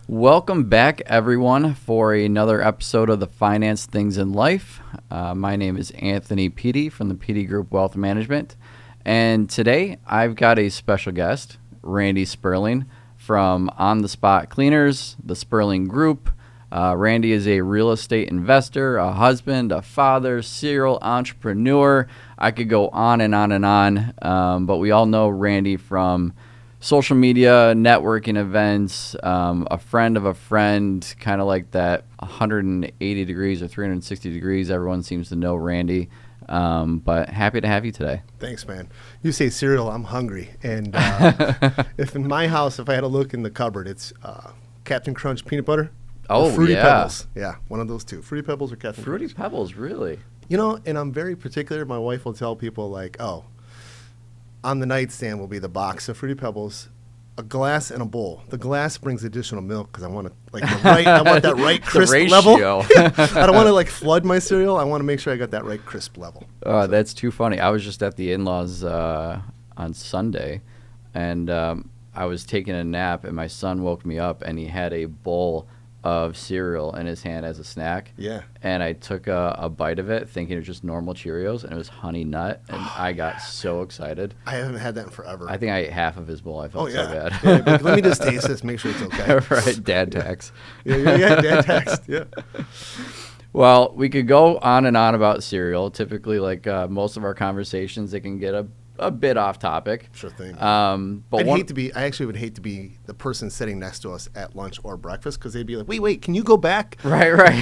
Welcome back, everyone, for another episode of the Finance Things in Life. My name is Anthony Pitti from the Pitti Group Wealth Management, and today I've got a special guest, Randy Spurling from On the Spot Cleaners, the Spurling Group. Randy is a real estate investor, a husband, a father, serial entrepreneur. I could go on and on and on, but we all know Randy from social media, networking events, a friend of a friend, kind of like that 180 degrees or 360 degrees. Everyone seems to know Randy, but happy to have you today. Thanks, man. You say cereal, I'm hungry. And if in my house, if I had to look in the cupboard, it's Captain Crunch peanut butter. Oh, Fruity yeah. Pebbles. Yeah, one of those two. Fruity Pebbles or Captain Crunch. Fruity Pebbles, really? You know, and I'm very particular. My wife will tell people like, oh, on the nightstand will be the box of Fruity Pebbles, a glass and a bowl. The glass brings additional milk because I want I want that right crisp level. I don't want to like flood my cereal. I want to make sure I got that right crisp level. That's too funny. I was just at the in-laws on Sunday, and I was taking a nap, and my son woke me up, and he had a bowl of cereal in his hand as a snack. Yeah. And I took a bite of it thinking it was just normal Cheerios, and it was Honey Nut, and I got so excited. I haven't had that in forever. I think I ate half of his bowl. I felt so bad. Yeah, but let me just taste this, make sure it's okay. Right, dad tax. yeah, dad tax. Yeah. Well, we could go on and on about cereal. Typically, like most of our conversations, they can get a bit off topic. Sure thing. But I actually would hate to be the person sitting next to us at lunch or breakfast because they'd be like, wait, can you go back? Right.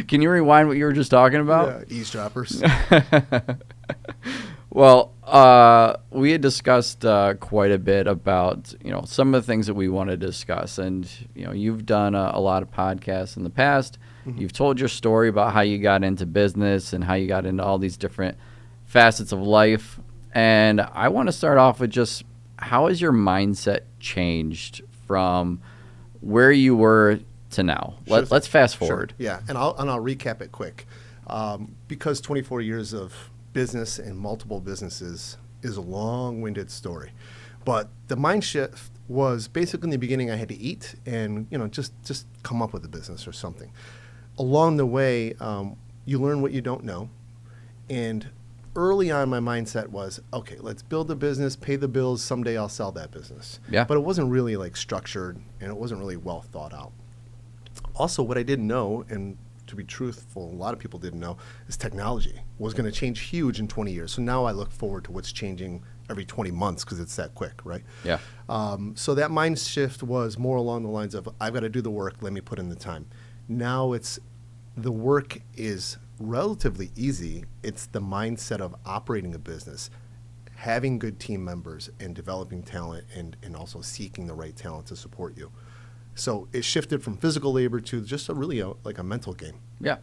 Can you rewind what you were just talking about? Yeah, eavesdroppers. Well, we had discussed quite a bit about, some of the things that we want to discuss. And, you've done a lot of podcasts in the past. Mm-hmm. You've told your story about how you got into business and how you got into all these different facets of life. And I want to start off with just how has your mindset changed from where you were to now? Let's fast forward. Sure. Yeah, and I'll recap it quick. Because 24 years of business and multiple businesses is a long-winded story. But the mind shift was basically in the beginning I had to eat and just come up with a business or something. Along the way, you learn what you don't know. And early on, my mindset was, okay, let's build a business, pay the bills, someday I'll sell that business. Yeah. But it wasn't really like structured, and it wasn't really well thought out. Also, what I didn't know, and to be truthful, a lot of people didn't know, is technology was going to change huge in 20 years. So now I look forward to what's changing every 20 months because it's that quick, right? Yeah. So that mind shift was more along the lines of, I've got to do the work, let me put in the time. Now the work is relatively easy. It's the mindset of operating a business, having good team members and developing talent and also seeking the right talent to support you. So it shifted from physical labor to just like a mental game. Yeah.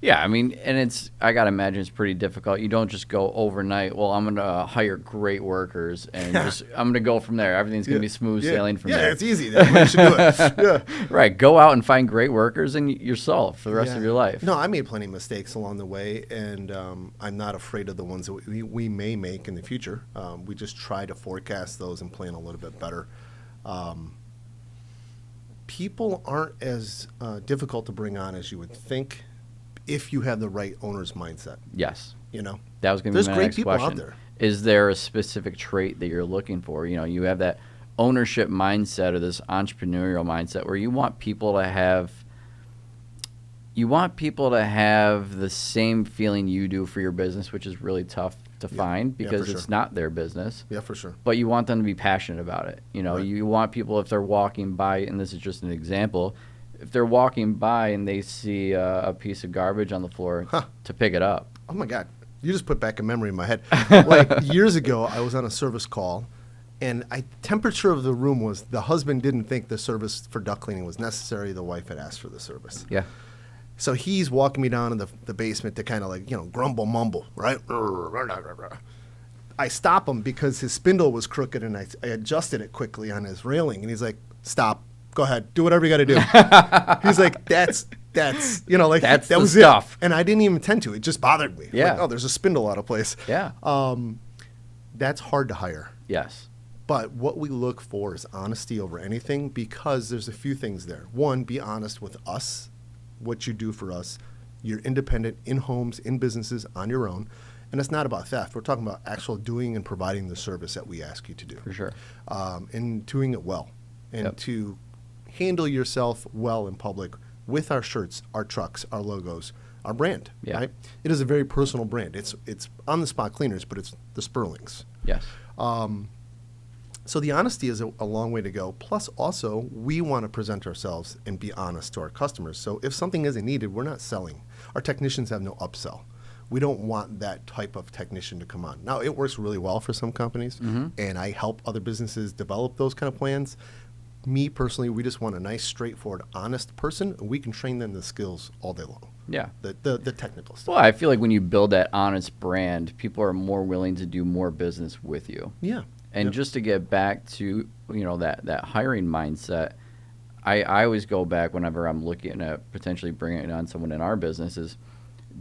I mean, and I got to imagine it's pretty difficult. You don't just go overnight, well, I'm going to hire great workers and I'm going to go from there. Everything's going to be smooth sailing from there. Yeah, it's easy. You should do it. Yeah. Right. Go out and find great workers and you're solved for the rest of your life. No, I made plenty of mistakes along the way, and I'm not afraid of the ones that we may make in the future. We just try to forecast those and plan a little bit better. People aren't as difficult to bring on as you would think if you have the right owner's mindset. Yes. That was going to be my next question. There's great people out there. Is there a specific trait that you're looking for? You have that ownership mindset or this entrepreneurial mindset where you want people to have the same feeling you do for your business, which is really tough to find because it's not their business. Yeah, for sure. But you want them to be passionate about it. Right. You want people, if they're walking by, and this is just an example, if they're walking by and they see a piece of garbage on the floor, to pick it up. Oh my God. You just put back a memory in my head. Like years ago, I was on a service call, and temperature of the room was the husband didn't think the service for duct cleaning was necessary. The wife had asked for the service. Yeah. So he's walking me down in the basement to kind of grumble, mumble, right? I stop him because his spindle was crooked, and I adjusted it quickly on his railing, and he's like, stop, go ahead, do whatever you got to do. He's like, that's that was stuff. And I didn't even intend to. It just bothered me. Yeah. Like, oh, there's a spindle out of place. Yeah. That's hard to hire. Yes. But what we look for is honesty over anything, because there's a few things there. One, be honest with us, what you do for us. You're independent in homes, in businesses, on your own. And it's not about theft. We're talking about actual doing and providing the service that we ask you to do. For sure. And doing it well. And Yep. to handle yourself well in public with our shirts, our trucks, our logos, our brand. Yeah. Right? It is a very personal brand. It's on the spot cleaners, but it's the Spurlings. Yes. So the honesty is a long way to go. Plus, also, we want to present ourselves and be honest to our customers. So if something isn't needed, we're not selling. Our technicians have no upsell. We don't want that type of technician to come on. Now, it works really well for some companies, and I help other businesses develop those kind of plans. Me, personally, we just want a nice, straightforward, honest person, and we can train them the skills all day long. Yeah. The technical stuff. Well, I feel like when you build that honest brand, people are more willing to do more business with you. Yeah. And Yep. just to get back to, that hiring mindset, I always go back whenever I'm looking at potentially bringing on someone in our business is,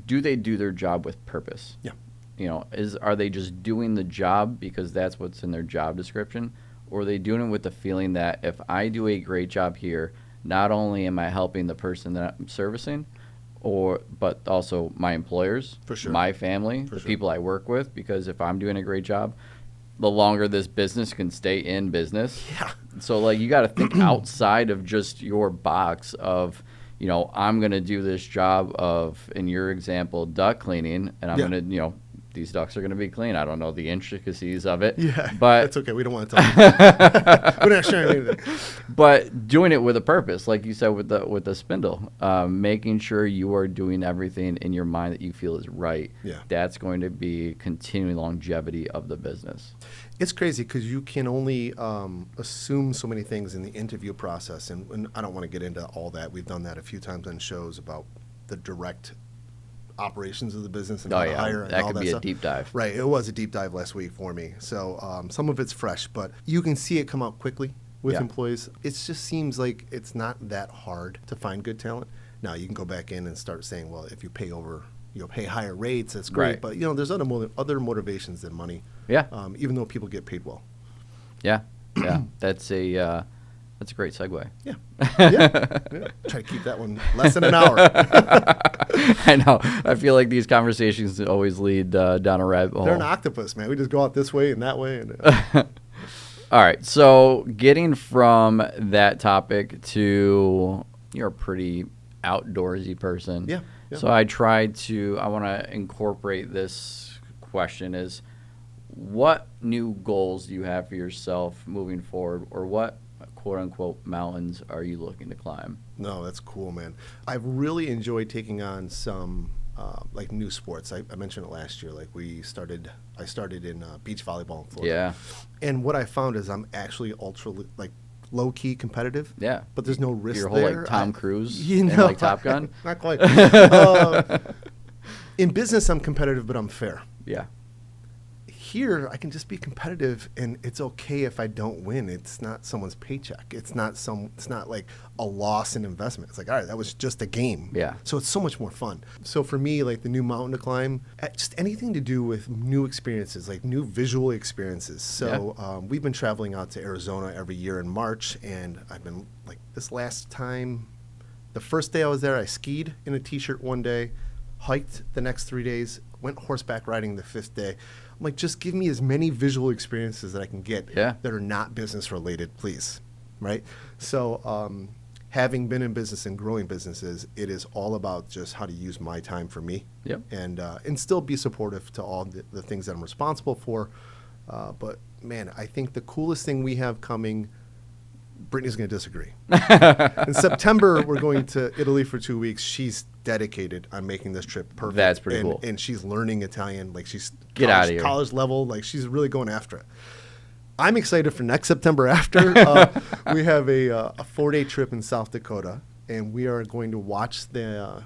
do they do their job with purpose? Yeah. Are they just doing the job because that's what's in their job description? Or are they doing it with the feeling that if I do a great job here, not only am I helping the person that I'm servicing, but also my employers, For sure. my family, For the sure. people I work with, because if I'm doing a great job, the longer this business can stay in business. Yeah. So you got to think outside of just your box of, I'm going to do this job of, in your example, duct cleaning, and I'm Yeah. going to, these ducts are going to be clean. I don't know the intricacies of it. Yeah. But That's okay. We don't want to talk. We're not sharing anything. But doing it with a purpose, like you said with the spindle, making sure you are doing everything in your mind that you feel is right. Yeah. That's going to be continuing longevity of the business. It's crazy because you can only assume so many things in the interview process, and I don't want to get into all that. We've done that a few times on shows about the direct operations of the business and how to hire and that all could that be stuff. a deep dive. Right, it was a deep dive last week for me. So some of it's fresh, but you can see it come out quickly with Yeah. employees. It just seems like it's not that hard to find good talent. Now you can go back in and start saying, well, if you pay pay higher rates, that's great. Right. But there's other motivations than money. Yeah. Even though people get paid well. Yeah. That's a great segue. Yeah. Yeah. Try to keep that one less than an hour. I know. I feel like these conversations always lead down a rabbit hole. They're an octopus, man. We just go out this way and that way. And All right. So getting from that topic to, you're a pretty outdoorsy person. Yeah. So I want to incorporate this question is, what new goals do you have for yourself moving forward, or what quote unquote mountains are you looking to climb? No, that's cool, man. I've really enjoyed taking on some new sports. I mentioned it last year. I started in beach volleyball in Florida. Yeah. And what I found is I'm actually ultra low key competitive. Yeah. But there's no risk Your whole there. Tom Cruise You and know, Top Gun. Not quite. In business, I'm competitive, but I'm fair. Yeah. Here, I can just be competitive, and it's okay if I don't win. It's not someone's paycheck. It's not like a loss in investment. It's like, all right, that was just a game. Yeah. So it's so much more fun. So for me, the new mountain to climb, just anything to do with new experiences, new visual experiences. So we've been traveling out to Arizona every year in March, and I've been this last time, the first day I was there, I skied in a t-shirt one day, hiked the next 3 days, went horseback riding the fifth day. I'm just give me as many visual experiences that I can get that are not business related, please. Right? So having been in business and growing businesses, it is all about just how to use my time for me. Yep. And still be supportive to all the things that I'm responsible for. But man, I think the coolest thing we have coming, Brittany's going to disagree. In September, we're going to Italy for 2 weeks. She's dedicated on making this trip perfect. That's pretty cool. And she's learning Italian. She's Get out of here. College level. She's really going after it. I'm excited for next September after. We have a 4-day trip in South Dakota, and we are going to watch the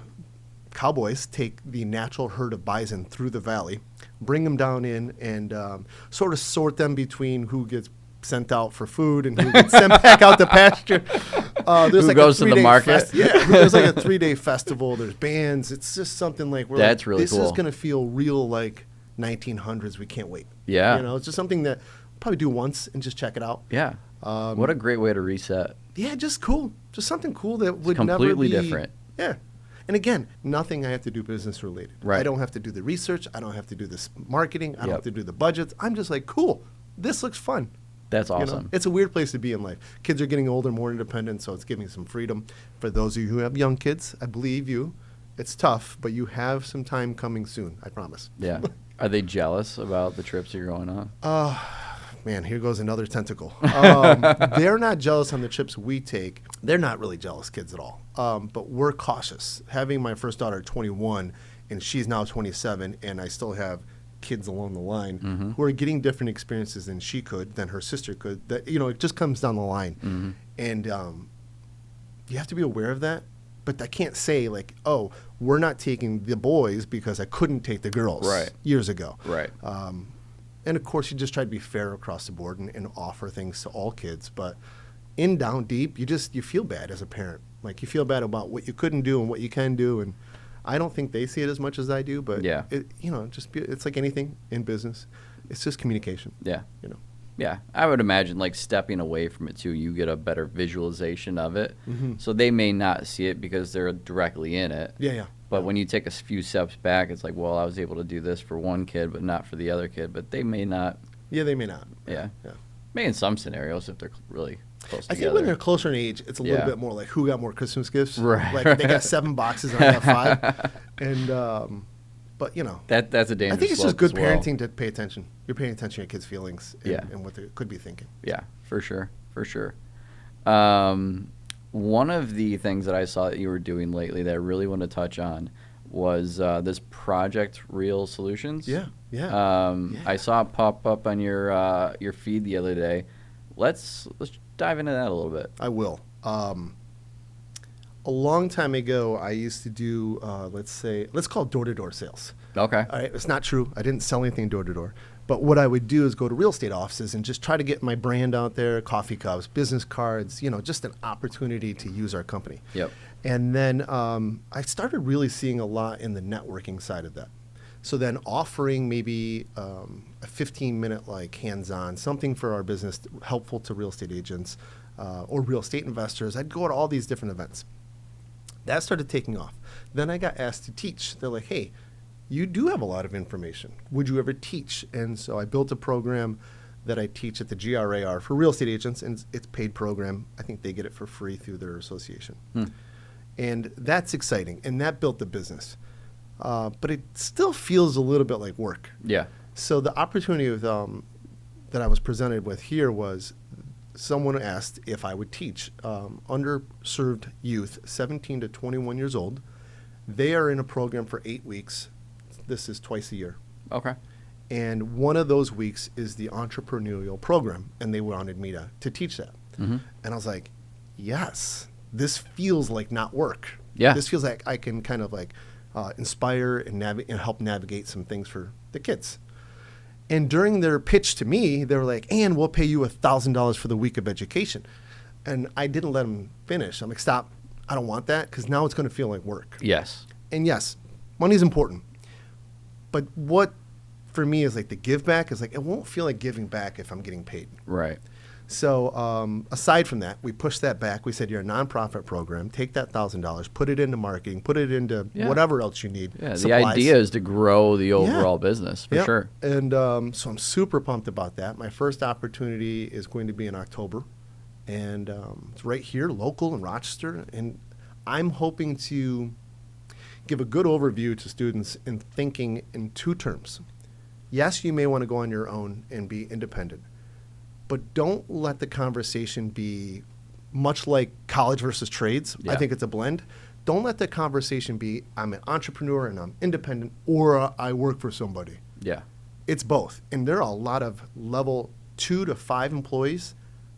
cowboys take the natural herd of bison through the valley, bring them down in, and sort of sort them between who gets sent out for food and who gets sent back out to pasture. There's who goes to the market? There's a 3-day festival. There's bands. It's just something That's really this cool. is going to feel real 1900s. We can't wait. Yeah. It's just something that probably do once and just check it out. Yeah. What a great way to reset. Yeah, just cool. Just something cool that would completely never be different. Yeah. And again, nothing I have to do business related. Right. I don't have to do the research. I don't have to do this marketing. I don't Yep. have to do the budgets. I'm just like, cool. This looks fun. That's You know? awesome. It's a weird place to be in life. Kids are getting older, more independent, so it's giving some freedom. For those of you who have young kids, I believe you. It's tough, but you have some time coming soon. I promise. Yeah. Are they jealous about the trips you're going on? Man, here goes another tentacle. They're not jealous on the trips we take. They're not really jealous kids at all. But we're cautious. Having my first daughter at 21, and she's now 27, and I still have kids along the line who are getting different experiences than she could, than her sister could. That, you know, it just comes down the line. And you have to be aware of that. But I can't say, like, oh, we're not taking the boys because I couldn't take the girls years ago. Right. And, of course, you just try to be fair across the board and offer things to all kids. But in down deep, you feel bad as a parent. Like, you feel bad about what you couldn't do and what you can do. And I don't think they see it as much as I do. But, Yeah. it's like anything in business. It's just communication. Yeah. You know. Yeah, I would imagine like stepping away from it too, you get a better visualization of it. So they may not see it because they're directly in it. Yeah. But when you take a few steps back, it's like, well, I was able to do this for one kid, but not for the other kid. But they may not. Yeah, they may not. Yeah. Yeah. Maybe in some scenarios if they're really close I together. think when they're closer in age, it's a little Yeah. bit more like who got more Christmas gifts. Right. Like they got 7 boxes and I got 5. And, but, you know. That's a dangerous I think it's slope just good as well. parenting to pay attention. You're paying attention to your kids' feelings and what they could be thinking. Yeah, for sure. One of the things that I saw that you were doing lately that I really want to touch on was this Project Real Solutions. Yeah. I saw it pop up on your feed the other day. Let's dive into that a little bit. I will. A long time ago, I used to do, let's call it door-to-door sales. Okay. All right, it's not true. I didn't sell anything door-to-door. But what I would do is go to real estate offices and just try to get my brand out there, coffee cups, business cards, just an opportunity to use our company. Yep. And then I started really seeing a lot in the networking side of that. So then offering maybe a 15-minute like hands-on, something for our business helpful to real estate agents or real estate investors. I'd go to all these different events. That started taking off. Then I got asked to teach. They're like, hey, you do have a lot of information. Would you ever teach? And so I built a program that I teach at the GRAR for real estate agents, and it's a paid program. I think they get it for free through their association. And that's exciting, and that built the business. But it still feels a little bit like work. Yeah. So the opportunity of, that I was presented with here was someone asked if I would teach underserved youth, 17 to 21 years old. They are in a program for 8 weeks. This is twice a year. Okay. And one of those weeks is the entrepreneurial program, and they wanted me to teach that. And I was like, yes, this feels like not work. Yeah. This feels like I can kind of like inspire and help navigate some things for the kids. And during their pitch to me, they were like, and we'll pay you $1,000 for the week of education. And I didn't let them finish. I'm like, stop. I don't want that because now it's going to feel like work. Yes. And yes, money is important. But what for me is like the give back is like, it won't feel like giving back if I'm getting paid. Right. So aside from that, we pushed that back. We said, you're a nonprofit program. Take that $1,000, put it into marketing, put it into whatever else you need. Yeah, supplies. the idea is to grow the overall business, for sure. And so I'm super pumped about that. My first opportunity is going to be in October. And it's right here, local in Rochester. And I'm hoping to give a good overview to students in thinking in 2 terms. Yes, you may want to go on your own and be independent. But don't let the conversation be much like college versus trades. Yeah. I think it's a blend. Don't let the conversation be I'm an entrepreneur and I'm independent or I work for somebody. Yeah. It's both. And there are a lot of level 2 to 5 employees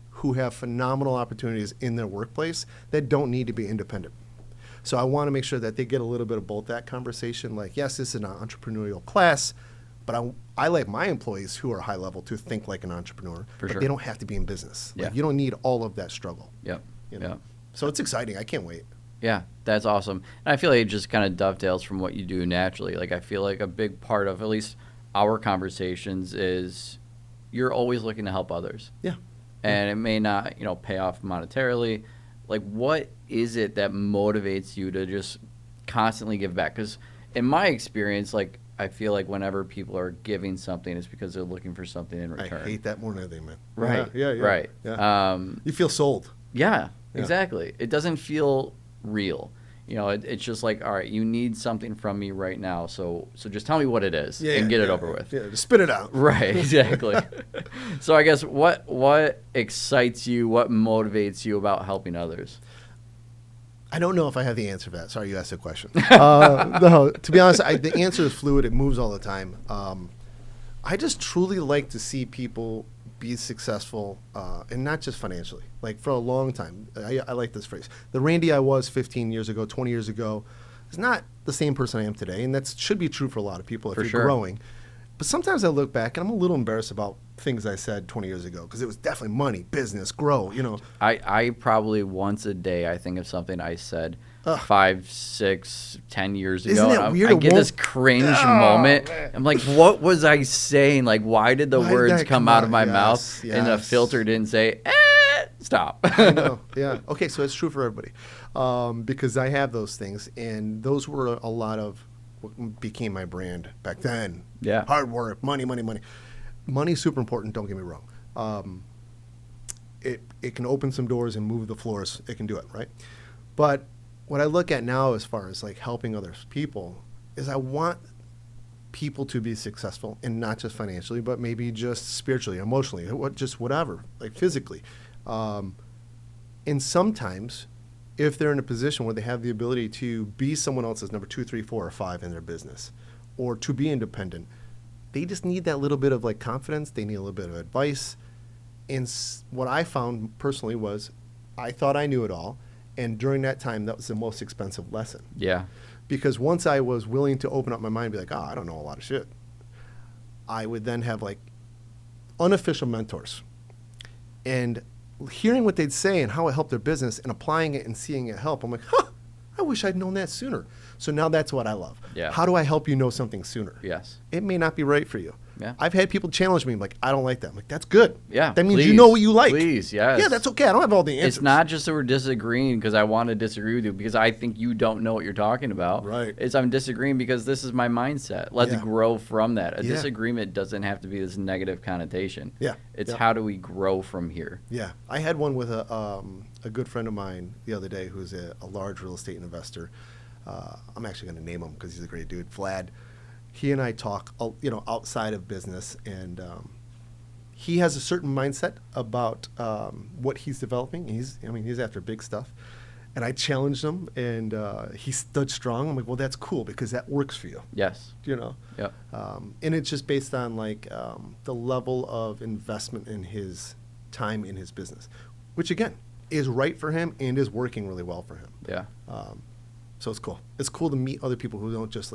who have phenomenal opportunities in their workplace that don't need to be independent. So I want to make sure that they get a little bit of both that conversation. Like, yes, this is an entrepreneurial class, but I like my employees who are high level to think like an entrepreneur, For but sure. they don't have to be in business. Yeah. Like, you don't need all of that struggle. Yep. You know? Yep. So it's exciting. I can't wait. Yeah, that's awesome. And I feel like it just kind of dovetails from what you do naturally. Like, I feel like a big part of at least our conversations is you're always looking to help others. Yeah. And it may not, pay off monetarily. Like, what is it that motivates you to just constantly give back? Because in my experience, like, I feel like whenever people are giving something, it's because they're looking for something in return. I hate that more than anything, man. Right. Yeah. Right. Yeah. You feel sold. Yeah, Yeah. exactly. It doesn't feel real. It's just like, all right, you need something from me right now, so just tell me what it is and get it over with. Yeah, just spit it out. Right, exactly. So I guess what excites you, what motivates you about helping others? I don't know if I have the answer for that. Sorry, you asked a question. No, to be honest, the answer is fluid. It moves all the time. I just truly like to see people be successful, and not just financially. Like, for a long time, I like this phrase. The Randy I was 15 years ago, 20 years ago, is not the same person I am today, and that should be true for a lot of people if you're growing. But sometimes I look back, and I'm a little embarrassed about things I said 20 years ago, because it was definitely money, business, grow, I probably once a day I think of something I said 5, 6, 10 years ago. Isn't it weird? I get this cringe moment. Man. I'm like, what was I saying? Like, why did the words come out of my mouth and the filter didn't say, stop? I know, yeah. Okay, so it's true for everybody, because I have those things, and those were a lot of what became my brand back then. Yeah. Hard work, money. Money is super important, don't get me wrong. It can open some doors and move the floors. It can do it, right? But what I look at now as far as like helping other people is I want people to be successful, and not just financially, but maybe just spiritually, emotionally, just whatever, like physically. And sometimes if they're in a position where they have the ability to be someone else's number 2, 3, 4, or 5 in their business, or to be independent, they just need that little bit of like confidence. They need a little bit of advice. And what I found personally was I thought I knew it all. And during that time, that was the most expensive lesson. Yeah. Because once I was willing to open up my mind and be like, I don't know a lot of shit, I would then have like unofficial mentors. And hearing what they'd say and how it helped their business and applying it and seeing it help, I'm like, I wish I'd known that sooner. So now that's what I love. Yeah. How do I help you know something sooner? Yes. It may not be right for you. Yeah. I've had people challenge me like, I don't like that. I'm like, that's good. Yeah. That means you know what you like. Please, yes. Yeah, that's okay. I don't have all the answers. It's not just that we're disagreeing because I want to disagree with you because I think you don't know what you're talking about. Right. It's I'm disagreeing because this is my mindset. Let's grow from that. A Yeah. disagreement doesn't have to be this negative connotation. Yeah. It's Yeah. how do we grow from here? Yeah. I had one with a good friend of mine the other day who's a large real estate investor. I'm actually going to name him because he's a great dude, Vlad. He and I talk, outside of business, and he has a certain mindset about what he's developing. He's after big stuff, and I challenged him, and he stood strong. I'm like, well, that's cool because that works for you. Yes. Yep. And it's just based on like the level of investment in his time in his business, which again is right for him and is working really well for him. Yeah. So it's cool. It's cool to meet other people who don't just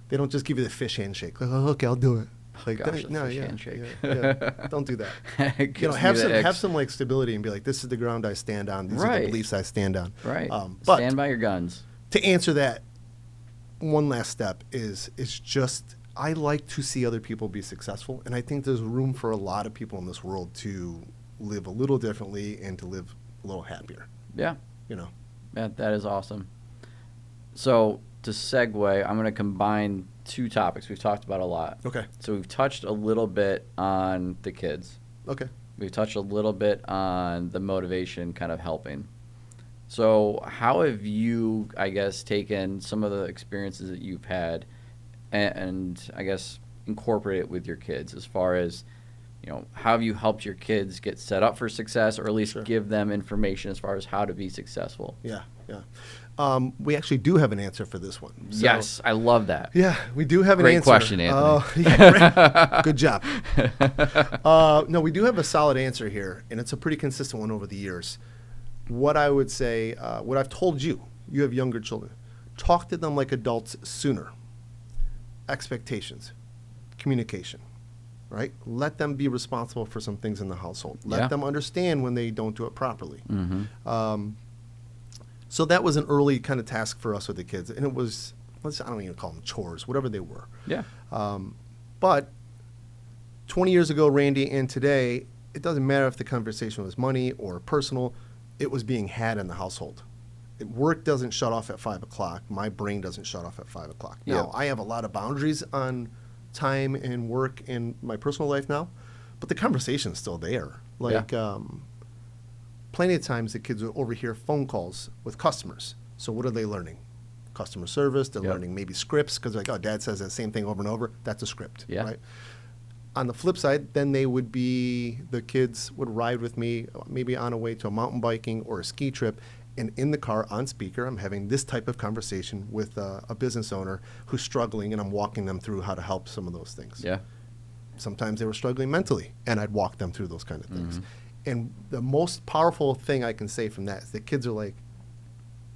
they don't just give you the fish handshake. Like, okay, I'll do it. Like, Gosh, no, fish handshake. Yeah. Don't do that. It gives me the have icks. some like stability and be like, this is the ground I stand on. These are Right. the beliefs I stand on. Right. But Stand by your guns. to answer that, one last step is just I like to see other people be successful, and I think there's room for a lot of people in this world to live a little differently and to live a little happier. Yeah. Yeah, That is awesome. So to segue, I'm going to combine two topics we've talked about a lot. Okay. So we've touched a little bit on the kids. Okay. We've touched a little bit on the motivation kind of helping. So how have you, I guess, taken some of the experiences that you've had and I guess incorporate it with your kids as far as, how have you helped your kids get set up for success or at least give them information as far as how to be successful? Yeah. We actually do have an answer for this one. So, yes, I love that. Yeah, we do have an Great answer. question, Anthony. Yeah, good job. No, we do have a solid answer here, and it's a pretty consistent one over the years. What I would say, what I've told you have younger children, talk to them like adults sooner. Expectations, communication, right? Let them be responsible for some things in the household. Let them understand when they don't do it properly. Mm-hmm. So that was an early kind of task for us with the kids. And it was, I don't even call them chores, whatever they were. Yeah. But 20 years ago, Randy, and today, it doesn't matter if the conversation was money or personal, it was being had in the household. Work doesn't shut off at 5 o'clock. My brain doesn't shut off at 5 o'clock. Yeah. Now, I have a lot of boundaries on time and work in my personal life now, but the conversation's still there. Like, plenty of times the kids will overhear phone calls with customers. So what are they learning? Customer service. They're learning maybe scripts because like, oh, dad says that same thing over and over. That's a script, right? On the flip side, then the kids would ride with me maybe on a way to a mountain biking or a ski trip. And in the car on speaker, I'm having this type of conversation with a business owner who's struggling, and I'm walking them through how to help some of those things. Yeah. Sometimes they were struggling mentally, and I'd walk them through those kind of things. And the most powerful thing I can say from that is the kids are like,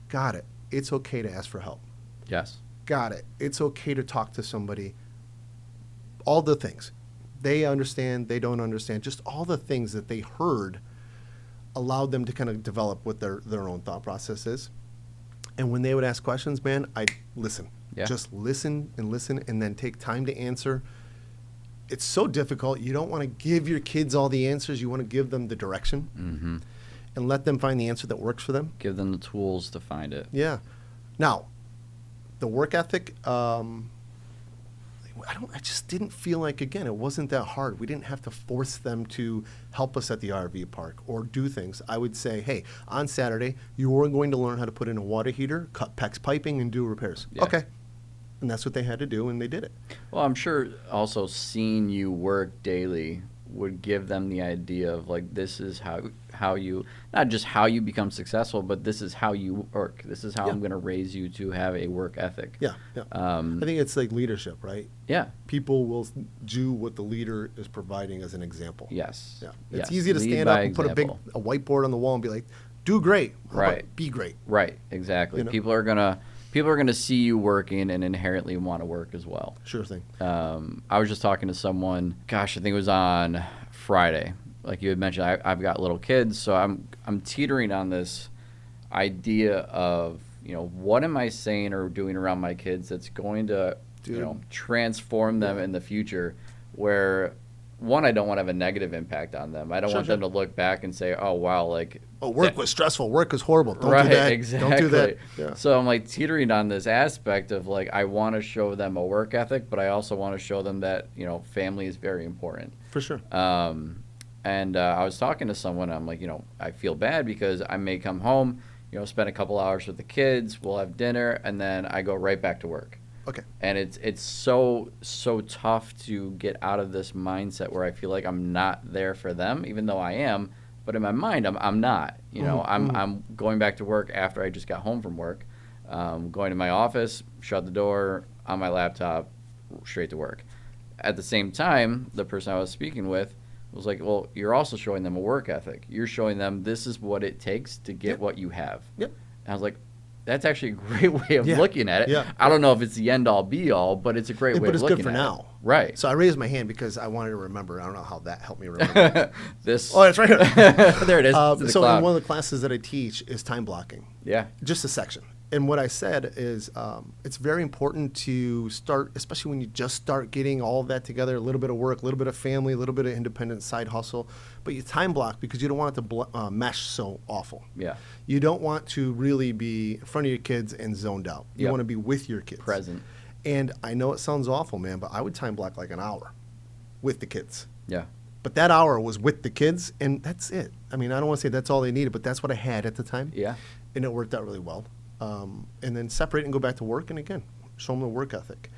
got it. It's okay to ask for help. Yes. Got it. It's okay to talk to somebody. All the things. They understand, they don't understand. Just all the things that they heard allowed them to kind of develop what their own thought process is. And when they would ask questions, man, I'd listen. Yeah. Just listen, and then take time to answer. It's so difficult. You don't want to give your kids all the answers. You want to give them the direction and let them find the answer that works for them. Give them the tools to find it. Yeah. Now, the work ethic, I just didn't feel like, again, it wasn't that hard. We didn't have to force them to help us at the RV park or do things. I would say, hey, on Saturday, you are going to learn how to put in a water heater, cut PEX piping, and do repairs. Yeah. Okay. And that's what they had to do, and they did it. Well, I'm sure also seeing you work daily would give them the idea of like, this is how you, not just how you become successful, but this is how you work. This is how I'm going to raise you to have a work ethic. Yeah. I think it's like leadership, right? Yeah. People will do what the leader is providing as an example. Yes. Yeah. It's easy to stand up and put a whiteboard on the wall and be like, do great. How about be great. Right. Exactly. You know? People are gonna see you working and inherently want to work as well. Sure thing. I was just talking to someone, gosh, I think it was on Friday. Like you had mentioned, I've got little kids, so I'm teetering on this idea of, what am I saying or doing around my kids that's going to, transform them in the future, where one, I don't want to have a negative impact on them. I don't want them to look back and say, oh, wow, like... Oh, work was stressful. Work was horrible. Don't do that. Exactly. Don't do that. Yeah. So I'm like teetering on this aspect of like, I want to show them a work ethic, but I also want to show them that, family is very important. For sure. And I was talking to someone, I'm like, I feel bad because I may come home, spend a couple hours with the kids, we'll have dinner, and then I go right back to work. Okay. And it's so tough to get out of this mindset where I feel like I'm not there for them, even though I am. But in my mind, I'm not. I'm going back to work after I just got home from work, going to my office, shut the door, on my laptop, straight to work. At the same time, the person I was speaking with was like, well, you're also showing them a work ethic. You're showing them this is what it takes to get what you have. Yep. And I was like, that's actually a great way of looking at it. Yeah. I don't know if it's the end-all, be-all, but it's a great way of looking at it. But it's good for now. Right. So I raised my hand because I wanted to remember. I don't know how that helped me remember. This. Oh, it's right here. There it is. So in one of the classes that I teach is time blocking. Yeah. Just a section. And what I said is it's very important to start, especially when you just start getting all of that together, a little bit of work, a little bit of family, a little bit of independent side hustle, but you time block because you don't want it to mesh so awful. Yeah. You don't want to really be in front of your kids and zoned out. You want to be with your kids. Present. And I know it sounds awful, man, but I would time block like an hour with the kids. Yeah. But that hour was with the kids, and that's it. I mean, I don't want to say that's all they needed, but that's what I had at the time. Yeah. And it worked out really well. And then separate and go back to work, and again, show them the work ethic.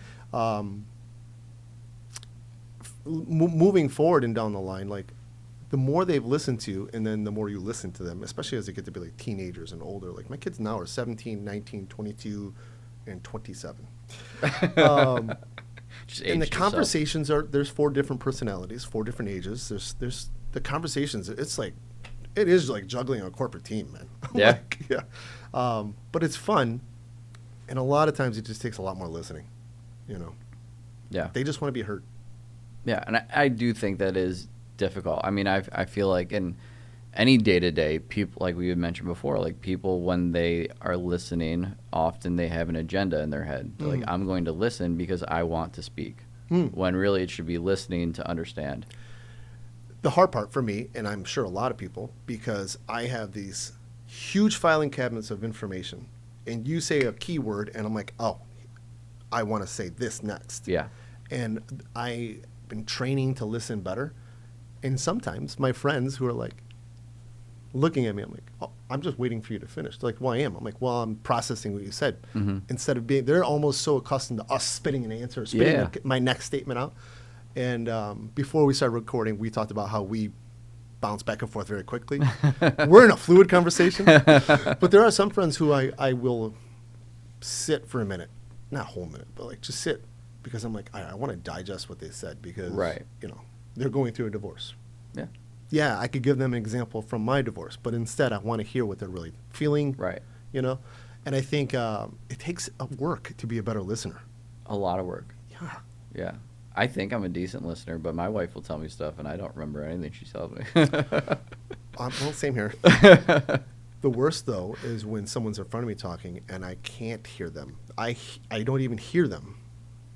Moving forward and down the line, like the more they've listened to, and then the more you listen to them, especially as they get to be like teenagers and older. Like my kids now are 17, 19, 22, and 27. And the conversations there's 4 different personalities, 4 different ages. There's the conversations. It is like juggling a corporate team, man. Yeah. But it's fun, and a lot of times it just takes a lot more listening, Yeah. They just want to be heard. Yeah, and I do think that is difficult. I mean, I feel like in any day-to-day, people, like we had mentioned before, like people, when they are listening, often they have an agenda in their head. Like, I'm going to listen because I want to speak. when really it should be listening to understand. The hard part for me, and I'm sure a lot of people, because I have these huge filing cabinets of information, and you say a keyword, and I'm like, oh, I want to say this next. Yeah. And I've been training to listen better. And sometimes my friends who are like looking at me, I'm like, oh, I'm just waiting for you to finish. They're like, well, I am. I'm like, well, I'm processing what you said. Instead of being, they're almost so accustomed to us spitting an answer, spitting my next statement out. And before we started recording, we talked about how we bounce back and forth very quickly. We're in a fluid conversation. But there are some friends who I will sit for a minute, not a whole minute, but like just sit, because I'm like, I want to digest what they said, because, you know, they're going through a divorce. Yeah. Yeah, I could give them an example from my divorce, but instead I want to hear what they're really feeling. Right. You know? And I think it takes work to be a better listener. A lot of work. Yeah. Yeah. I think I'm a decent listener, but my wife will tell me stuff and I don't remember anything she tells me. Well, same here. The worst, though, is when someone's in front of me talking and I can't hear them. I don't even hear them.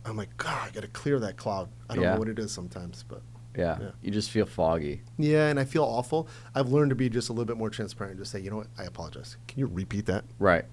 I'm like, God, I got to clear that cloud. I don't know what it is sometimes, but. Yeah. You just feel foggy. Yeah, and I feel awful. I've learned to be just a little bit more transparent and just say, you know what, I apologize. Can you repeat that? Right.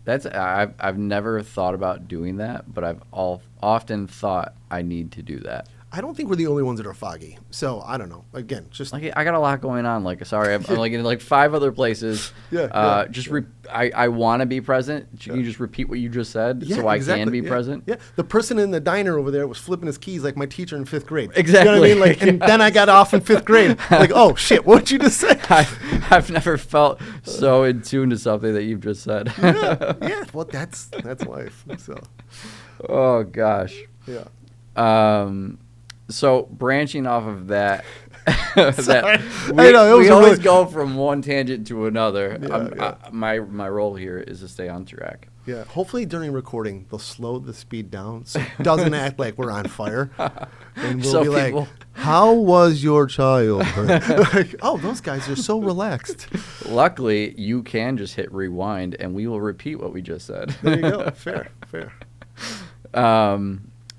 I've never thought about doing that, but I've often thought I need to do that. I don't think we're the only ones that are foggy. So I don't know. Again, just like I got a lot going on. Like, sorry, I'm like in like 5 other places. I want to be present. Can you just repeat what you just said so I can be present? Yeah. The person in the diner over there was flipping his keys like my teacher in 5th grade. Exactly. You know what I mean? Like, and then I got off in 5th grade. Like, oh shit, what'd you just say? I've never felt so in tune to something that you've just said. Yeah. Well, that's life. So. Oh gosh. Yeah. So branching off of that, we always go from one tangent to another. My role here is to stay on track. Yeah. Hopefully during recording they'll slow the speed down so it doesn't act like we're on fire. And we'll be like, how was your childhood? Like, oh, those guys are so relaxed. Luckily, you can just hit rewind and we will repeat what we just said. There you go. Fair.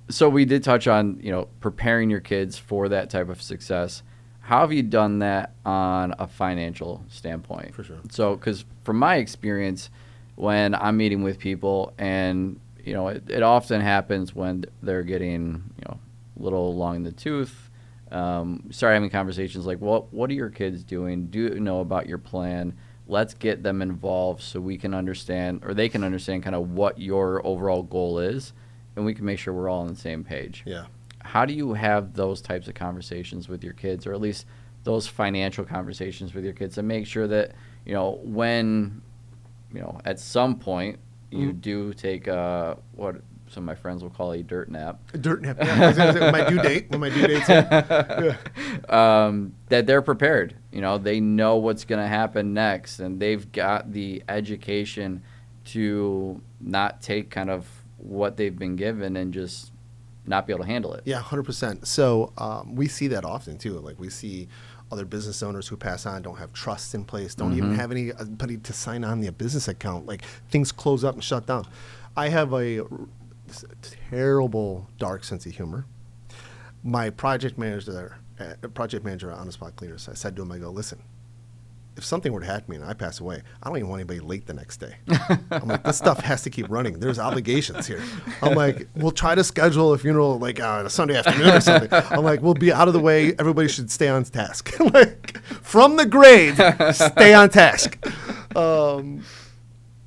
So we did touch on, preparing your kids for that type of success. How have you done that on a financial standpoint? For sure. So, because from my experience, when I'm meeting with people and, it often happens when they're getting, a little long in the tooth, start having conversations like, well, what are your kids doing? Do you know about your plan? Let's get them involved so we can understand, or they can understand kind of what your overall goal is. And we can make sure we're all on the same page. Yeah. How do you have those types of conversations with your kids, or at least those financial conversations with your kids, to make sure that, when, at some point you do take what some of my friends will call a dirt nap. A dirt nap. Yeah. I was gonna say, when my due date's here. That they're prepared. They know what's going to happen next, and they've got the education to not take kind of what they've been given and just not be able to handle it. Yeah, 100%. So we see that often too. Like, we see other business owners who pass on, don't have trust in place, don't even have anybody to sign on the business account. Like, things close up and shut down. I have a terrible dark sense of humor. My project manager on On the Spot Cleaners, I said to him, I go, listen, if something were to happen to me and I pass away, I don't even want anybody late the next day. I'm like, this stuff has to keep running. There's obligations here. I'm like, we'll try to schedule a funeral like on a Sunday afternoon or something. I'm like, we'll be out of the way. Everybody should stay on task. Like, from the grave, stay on task.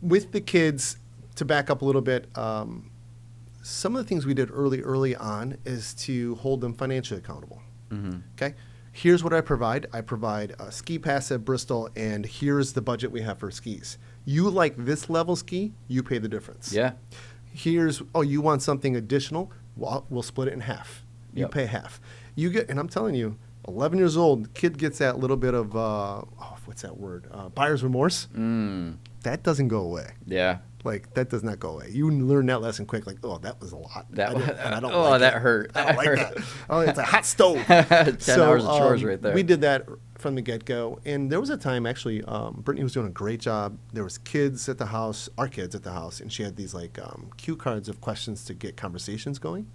With the kids, to back up a little bit, some of the things we did early on is to hold them financially accountable. Okay? Here's what I provide. I provide a ski pass at Bristol, and here's the budget we have for skis. You like this level ski, you pay the difference. Yeah. Here's, you want something additional? Well, we'll split it in half. You pay half. You get, and I'm telling you, 11 years old, kid gets that little bit of, what's that word? Buyer's remorse. That doesn't go away. Yeah. Like, that does not go away. You learn that lesson quick. Like, that was a lot. That hurt. I don't like that. Oh, it's a hot stove. 10 hours of chores right there. We did that from the get-go. And there was a time, actually, Brittany was doing a great job. There was kids at the house, our kids at the house, and she had these, like, cue cards of questions to get conversations going.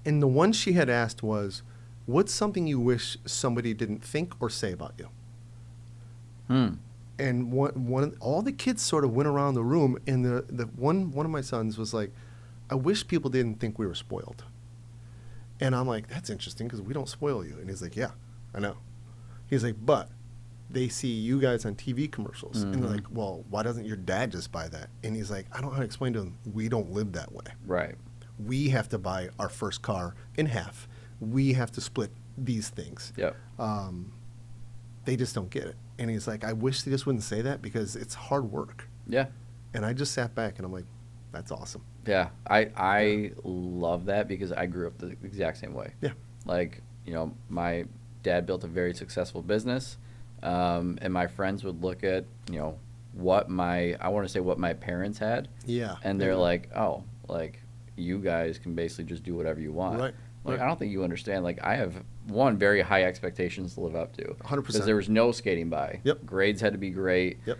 And the one she had asked was, what's something you wish somebody didn't think or say about you? And all the kids sort of went around the room, and the one of my sons was like, I wish people didn't think we were spoiled. And I'm like, that's interesting because we don't spoil you. And he's like, yeah, I know. He's like, but they see you guys on TV commercials. And they're like, well, why doesn't your dad just buy that? And he's like, I don't know how to explain to them, we don't live that way. Right. We have to buy our first car in half. We have to split these things. Yep. They just don't get it. And he's like, I wish they just wouldn't say that because it's hard work. Yeah. And I just sat back and I'm like, that's awesome. Yeah. I love that because I grew up the exact same way. Yeah. Like, my dad built a very successful business, and my friends would look at, what my parents had. Yeah. And they're like, oh, like, you guys can basically just do whatever you want. Right. Like, I don't think you understand. Like, I have, very high expectations to live up to. 100%. Because there was no skating by. Yep. Grades had to be great. Yep.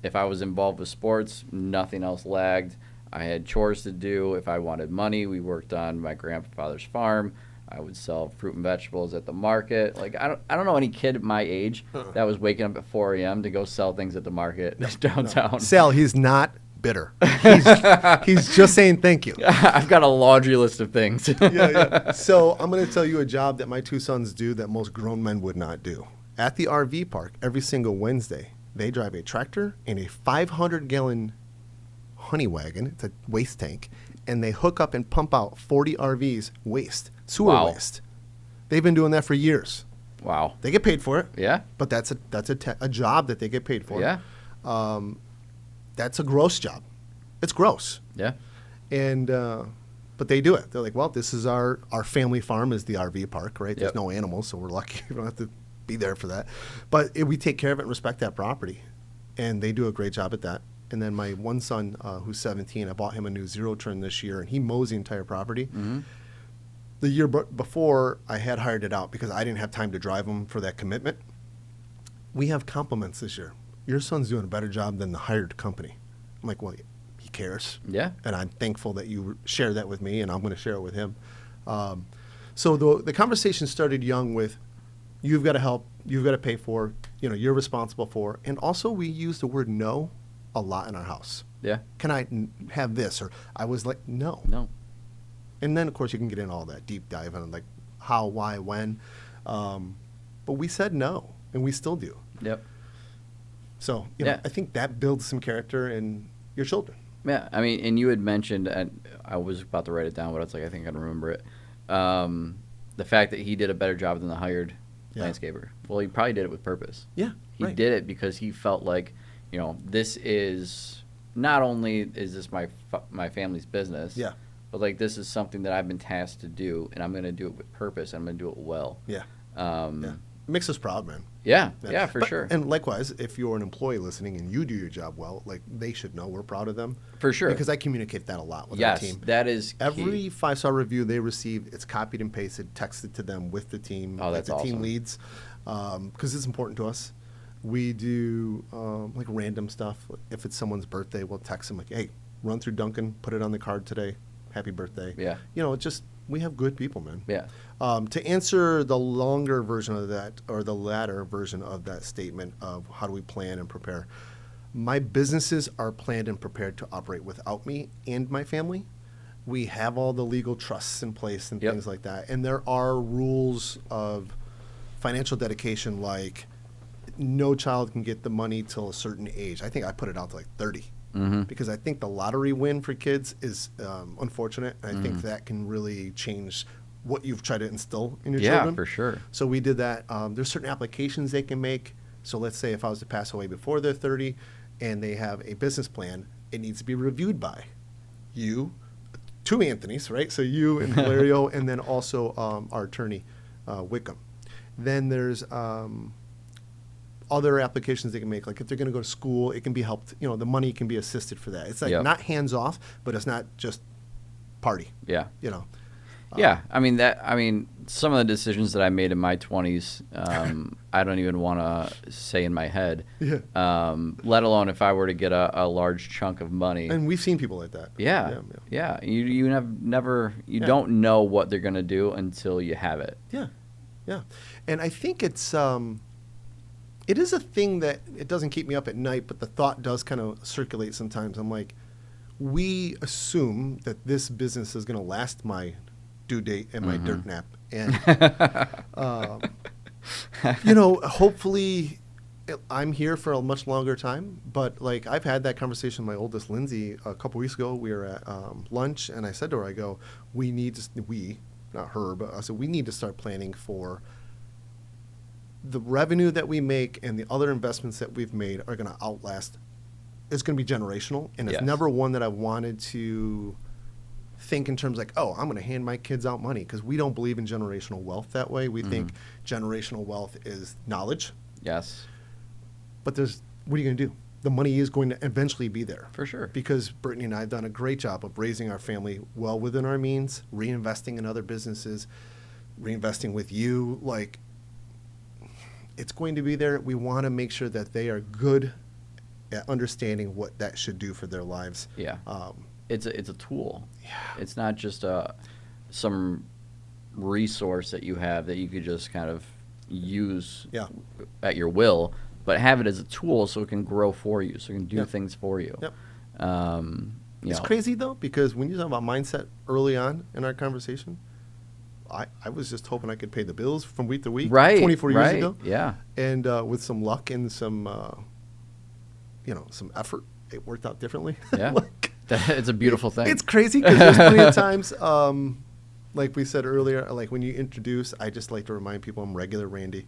If I was involved with sports, nothing else lagged. I had chores to do. If I wanted money, we worked on my grandfather's farm. I would sell fruit and vegetables at the market. Like, I don't know any kid at my age that was waking up at 4 a.m. to go sell things at the market downtown. No. Sal, he's not bitter. He's just saying thank you. I've got a laundry list of things. Yeah. So I'm going to tell you a job that my two sons do that most grown men would not do. At the RV park, every single Wednesday, they drive a tractor and a 500-gallon honey wagon. It's a waste tank. And they hook up and pump out 40 RVs sewer waste. They've been doing that for years. Wow. They get paid for it. Yeah. But that's a job that they get paid for. Yeah. That's a gross job. It's gross. Yeah. And but they do it. They're like, well, this is our family farm is the RV park, right? There's no animals, so we're lucky. We don't have to be there for that. But we take care of it and respect that property. And they do a great job at that. And then my one son, who's 17, I bought him a new zero-turn this year, and he mows the entire property. Mm-hmm. The year before, I had hired it out because I didn't have time to drive him for that commitment. We have compliments this year. Your son's doing a better job than the hired company. I'm like, well, he cares. Yeah. And I'm thankful that you share that with me, and I'm going to share it with him. So the conversation started young with, you've got to help, you've got to pay for, you're responsible for. And also we use the word no a lot in our house. Yeah. Can I have this? Or I was like, no. No. And then, of course, you can get in all that deep dive on like how, why, when. But we said no, and we still do. Yep. So, I think that builds some character in your children. Yeah. I mean, and you had mentioned, and I was about to write it down, but it's like, I think I can remember it. The fact that he did a better job than the hired landscaper. Well, he probably did it with purpose. Yeah. He did it because he felt like, this is not only is this my family's business. Yeah. But like this is something that I've been tasked to do, and I'm going to do it with purpose. And I'm going to do it well. Yeah. It makes us proud, man. Yeah, for sure. And likewise, if you're an employee listening and you do your job well, like they should know we're proud of them. For sure. Because I communicate that a lot with our team. Yes, that is Every key. 5-star review they receive, it's copied and pasted, texted to them with the team. Oh, that's awesome. The team leads, because it's important to us. We do like random stuff. If it's someone's birthday, we'll text them like, hey, run through Duncan, put it on the card today. Happy birthday. Yeah. We have good people, man. Yeah. To answer the longer version of that, or the latter version of that statement of how do we plan and prepare, my businesses are planned and prepared to operate without me and my family. We have all the legal trusts in place and things like that. And there are rules of financial dedication, like no child can get the money till a certain age. I think I put it out to like 30. Mm-hmm. Because I think the lottery win for kids is unfortunate. And I think that can really change what you've tried to instill in your children. Yeah, for sure. So we did that. There's certain applications they can make. So let's say if I was to pass away before they're 30 and they have a business plan, it needs to be reviewed by you, two Anthonys, right? So you and Valerio, and then also our attorney, Wickham. Then there's other applications they can make, like if they're going to go to school, it can be helped. The money can be assisted for that. It's like not hands off, but it's not just party. Yeah. Yeah. I mean some of the decisions that I made in my 20s, I don't even want to say in my head, let alone if I were to get a large chunk of money. And we've seen people like that. Yeah. You don't know what they're going to do until you have it. Yeah. And I think it is a thing that it doesn't keep me up at night, but the thought does kind of circulate sometimes. I'm like, we assume that this business is going to last my due date and my dirt nap. And, hopefully I'm here for a much longer time. But, like, I've had that conversation with my oldest, Lindsay, a couple weeks ago. We were at lunch, and I said to her, I go, not her, but I said, we need to start planning for the revenue that we make, and the other investments that we've made are going to outlast. It's going to be generational, and it's never one that I wanted to think in terms like, oh, I'm going to hand my kids out money, because we don't believe in generational wealth that way. We think generational wealth is knowledge. Yes. But what are you going to do? The money is going to eventually be there. For sure. Because Brittany and I have done a great job of raising our family well within our means, reinvesting in other businesses, reinvesting with you. Like, it's going to be there. We want to make sure that they are good at understanding what that should do for their lives. Yeah. It's a tool. Yeah. It's not just some resource that you have that you could just kind of use at your will, but have it as a tool so it can grow for you, so it can do things for you. Yep. It's crazy, though, because when you talk about mindset early on in our conversation, I was just hoping I could pay the bills from week to week 24 years ago. Yeah. And with some luck and some effort, it worked out differently. Yeah. It's a beautiful thing. It's crazy because there's plenty of times, like we said earlier, like when you introduce, I just like to remind people I'm regular Randy.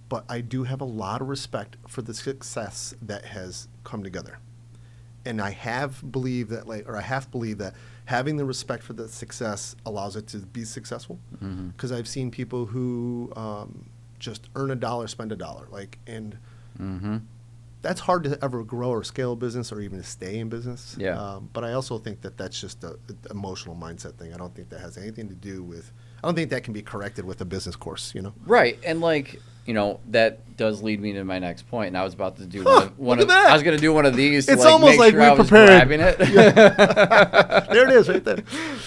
But I do have a lot of respect for the success that has come together. And I have believed that having the respect for the success allows it to be successful. Because I've seen people who just earn $1, spend $1. That's hard to ever grow or scale a business or even to stay in business. Yeah. But I also think that that's just an emotional mindset thing. I don't think that has anything to do with, I don't think that can be corrected with a business course, Right. And that does lead me to my next point. And I was about to do one of that. I was going to do one of these. It's to almost make like sure we I was prepared. grabbing it. There it is right there.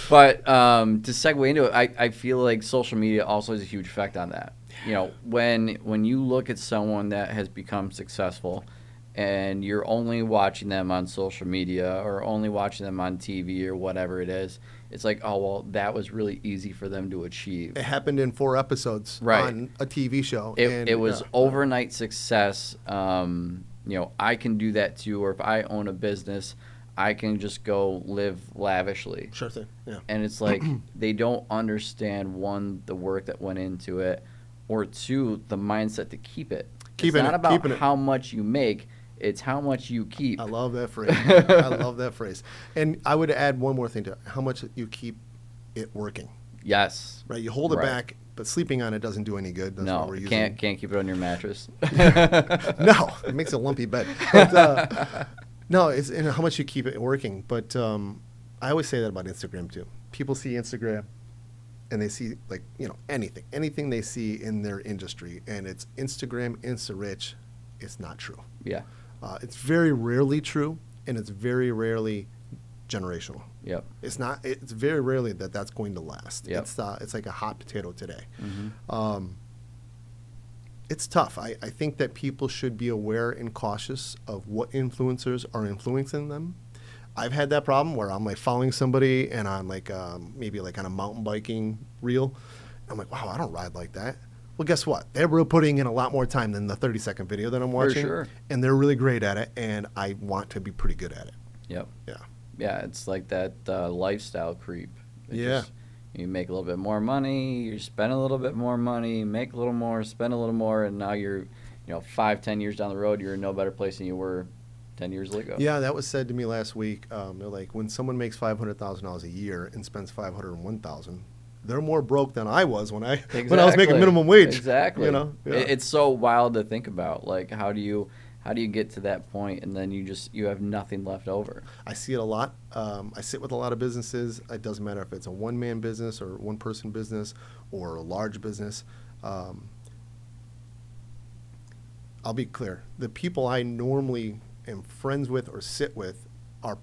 But to segue into it, I feel like social media also has a huge effect on that. When you look at someone that has become successful and you're only watching them on social media or only watching them on TV or whatever it is, it's like, oh, well, that was really easy for them to achieve. It happened in 4 episodes on a TV show. It was overnight success. I can do that too. Or if I own a business, I can just go live lavishly. Sure thing, yeah. And it's like they don't understand, one, the work that went into it, or two, the mindset to keep it. It's not about how much you make. It's how much you keep. I love that phrase. I love that phrase. And I would add one more thing to it, how much you keep it working. Yes. Right. You hold it back, but sleeping on it doesn't do any good. That's what we're using. Can't keep it on your mattress. No, it makes a lumpy bed. But, no, it's how much you keep it working. But I always say that about Instagram too. People see Instagram and they see anything they see in their industry, and it's Instagram, Insta-rich. It's not true. Yeah. It's very rarely true, and it's very generational. Yep. It's not. It's very rarely that's going to last. Yep. It's like a hot potato today. It's tough. I think that people should be aware and cautious of what influencers are influencing them. I've had that problem where I'm like following somebody and I'm like maybe like on a mountain biking reel. I'm like, wow, I don't ride like that. Well, guess what? They're putting in a lot more time than the 30-second video that I'm watching. For sure. And they're really great at it, and I want to be pretty good at it. Yep. Yeah. Yeah, it's like that lifestyle creep. Yeah. You make a little bit more money, you spend a little bit more money, make a little more, spend a little more, and now you're, 5-10 years down the road, you're in no better place than you were 10 years ago. Yeah, that was said to me last week. They're like, when someone makes $500,000 a year and spends $501,000, they're more broke than I was when I was making minimum wage. Exactly. Yeah. It's so wild to think about. Like, how do you how do you get to that point and then you have nothing left over? I see it a lot. I sit with a lot of businesses. It doesn't matter if it's a one-man business or one-person business or a large business. I'll be clear. The people I normally am friends with or sit with are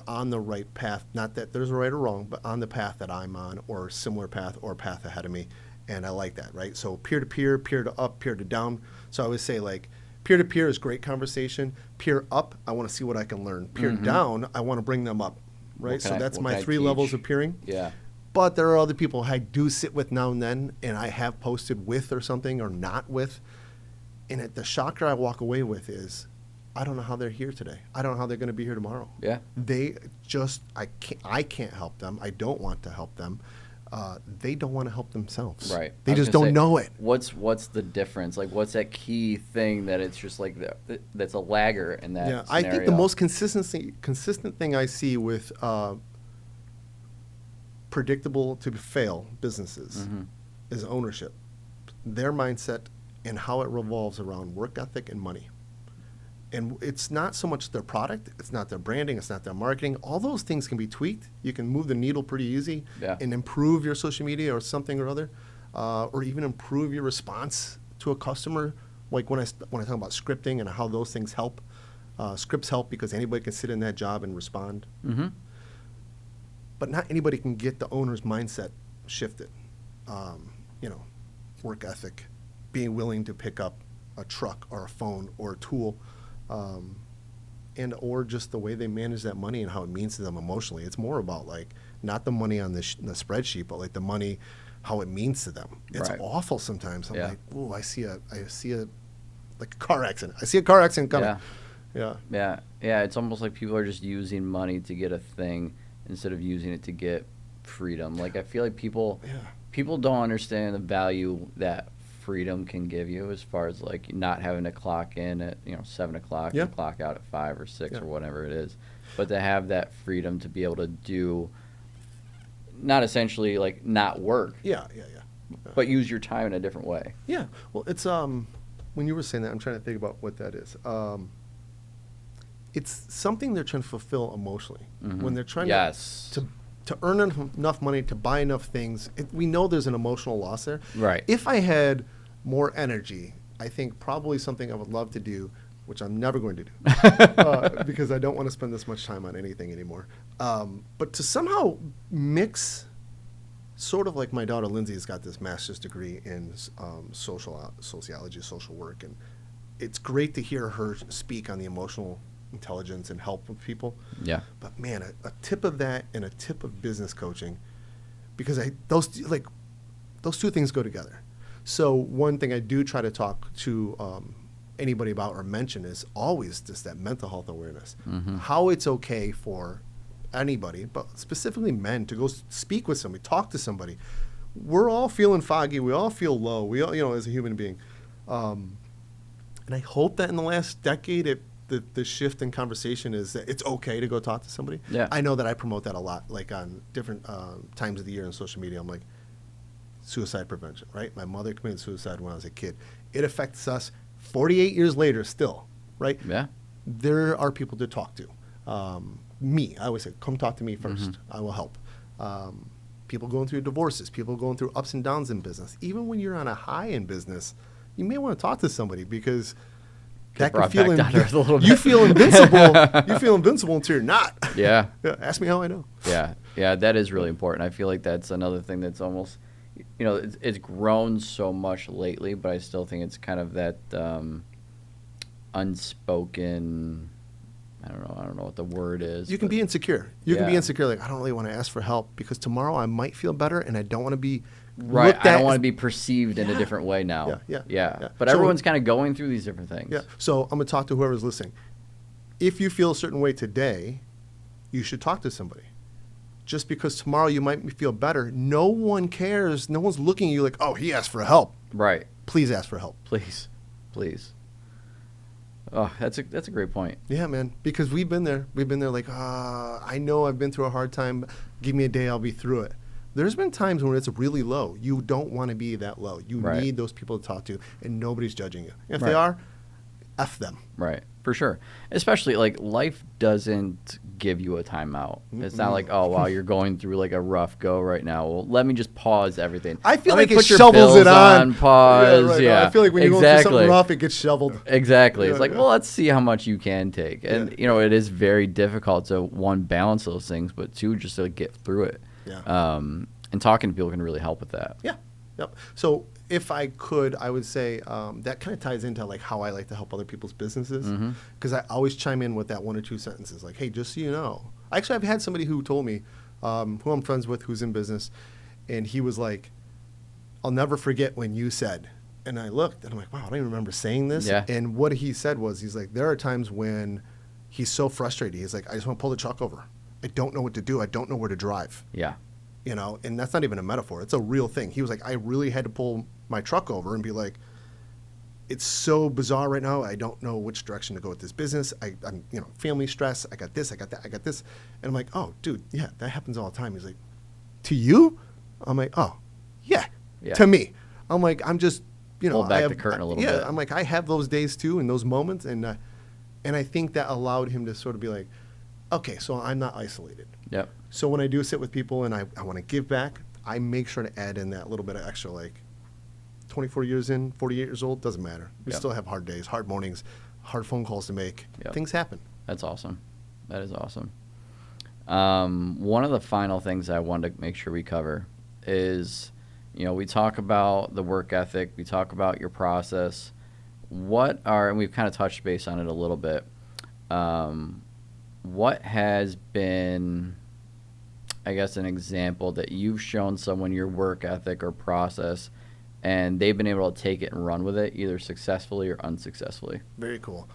on the right path. Not that there's a right or wrong, but on the path that I'm on, or a similar path or path ahead of me. And I like that, right? So peer-to-peer, peer-to-up, peer-to-down. So I always say, like, peer-to-peer is great conversation. Peer-up, I want to see what I can learn. Peer-down, I want to bring them up, right? So that's my 3 levels of peering. Yeah. But there are other people I do sit with now and then, and I have posted with or something or not with. And the shocker I walk away with is, I don't know how they're here today. I don't know how they're going to be here tomorrow. Yeah. I can't help them. I don't want to help them. They don't want to help themselves. Right. They just don't know it. What's the difference? Like, what's that key thing that it's just like that's a lagger in that scenario? I think the most consistent thing I see with predictable to fail businesses is ownership. Their mindset and how it revolves around work ethic and money. And it's not so much their product, it's not their branding, it's not their marketing. All those things can be tweaked. You can move the needle pretty easy and improve your social media or something or other, or even improve your response to a customer. Like when I talk about scripting and how those things help, scripts help because anybody can sit in that job and respond. But not anybody can get the owner's mindset shifted. Work ethic, being willing to pick up a truck or a phone or a tool, and or just the way they manage that money and how it means to them emotionally. It's more about like not the money on the spreadsheet, but like the money, how it means to them. It's awful sometimes. I'm like, oh, I see a like a car accident. I see a car accident coming. Yeah. It's almost like people are just using money to get a thing instead of using it to get freedom. Like I feel like people don't understand the value that freedom can give you as far as like not having to clock in at 7 o'clock and clock out at 5 or 6 or whatever it is, but to have that freedom to be able to do not essentially like not work but use your time in a different way. Well, it's when you were saying that, I'm trying to think about what that is. It's something they're trying to fulfill emotionally when they're trying to earn enough money to buy enough things. We know there's an emotional loss there. Right. If I had more energy, I think probably something I would love to do, which I'm never going to do because I don't want to spend this much time on anything anymore. But to somehow mix, sort of like my daughter Lindsay's got this master's degree in sociology, social work, and it's great to hear her speak on the emotional intelligence and help with people. Yeah. But man, a tip of that and a tip of business coaching, because those two things go together. So one thing I do try to talk to anybody about or mention is always just that mental health awareness. How it's okay for anybody, but specifically men, to go speak with somebody, talk to somebody. We're all feeling foggy. We all feel low. We all, as a human being. And I hope that in the last decade, the shift in conversation is that it's okay to go talk to somebody. Yeah. I know that I promote that a lot, like on different times of the year on social media. I'm like, suicide prevention, right? My mother committed suicide when I was a kid. It affects us 48 years later still, right? Yeah. There are people to talk to. I always say, come talk to me first. I will help. People going through divorces, people going through ups and downs in business. Even when you're on a high in business, you may want to talk to somebody because that can feel you feel invincible. You feel invincible until you're not. Yeah. Ask me how I know. Yeah, that is really important. I feel like that's another thing that's almost, it's grown so much lately, but I still think it's kind of that unspoken. I don't know what the word is. You can be insecure. You can be insecure. Like, I don't really want to ask for help because tomorrow I might feel better, and I don't want to be right. I don't want to be perceived in a different way now. Yeah. But so, everyone's kind of going through these different things. Yeah. So I'm gonna talk to whoever's listening. If you feel a certain way today, you should talk to somebody. Just because tomorrow you might feel better, no one cares. No one's looking at you like, oh, he asked for help. Right. Please ask for help. Please. Oh, that's a great point. Yeah, man. Because we've been there. Like, I know I've been through a hard time. Give me a day, I'll be through it. There's been times when it's really low. You don't want to be that low. You need those people to talk to, and nobody's judging you. If they are, F them. Right. For sure. Especially like life doesn't give you a timeout. It's not like, oh, wow, you're going through like a rough go right now. Well, let me just pause everything. I feel Let like me it put your shovels it bills on. pause. Right. Yeah. No, I feel like when you go through something rough, it gets shoveled. Exactly. It's like, Yeah. well, let's see how much you can take. And, it is very difficult to, one, balance those things, but two, just to like, get through it. Yeah. And talking to people can really help with that. Yeah. Yep. So if I could, I would say that kind of ties into like how I like to help other people's businesses, because I always chime in with that 1 or 2 sentences like, hey, just so you know. Actually, I've had somebody who told me, who I'm friends with, who's in business, and he was like, I'll never forget when you said, and I looked and I'm like, wow, I don't even remember saying this. Yeah. And what he said was, he's like, there are times when he's so frustrated. He's like, I just want to pull the truck over. I don't know what to do. I don't know where to drive. Yeah. And that's not even a metaphor. It's a real thing. He was like, I really had to pull my truck over and be like, it's so bizarre right now. I don't know which direction to go with this business. I'm, family stress. I got this, I got that, I got this. And I'm like, oh, dude, yeah, that happens all the time. He's like, to you? I'm like, oh, yeah. To me. I'm like, I'm just, pull back the curtain a little bit. Yeah, I'm like, I have those days too and those moments. And I think that allowed him to sort of be like, okay, so I'm not isolated. Yep. So when I do sit with people and I want to give back, I make sure to add in that little bit of extra, like 24 years in, 48 years old, doesn't matter. We still have hard days, hard mornings, hard phone calls to make. Things happen. That's awesome. That is awesome. One of the final things I wanted to make sure we cover is, we talk about the work ethic, we talk about your process. And we've kind of touched base on it a little bit. What has been, I guess, an example that you've shown someone your work ethic or process and they've been able to take it and run with it either successfully or unsuccessfully? Very cool.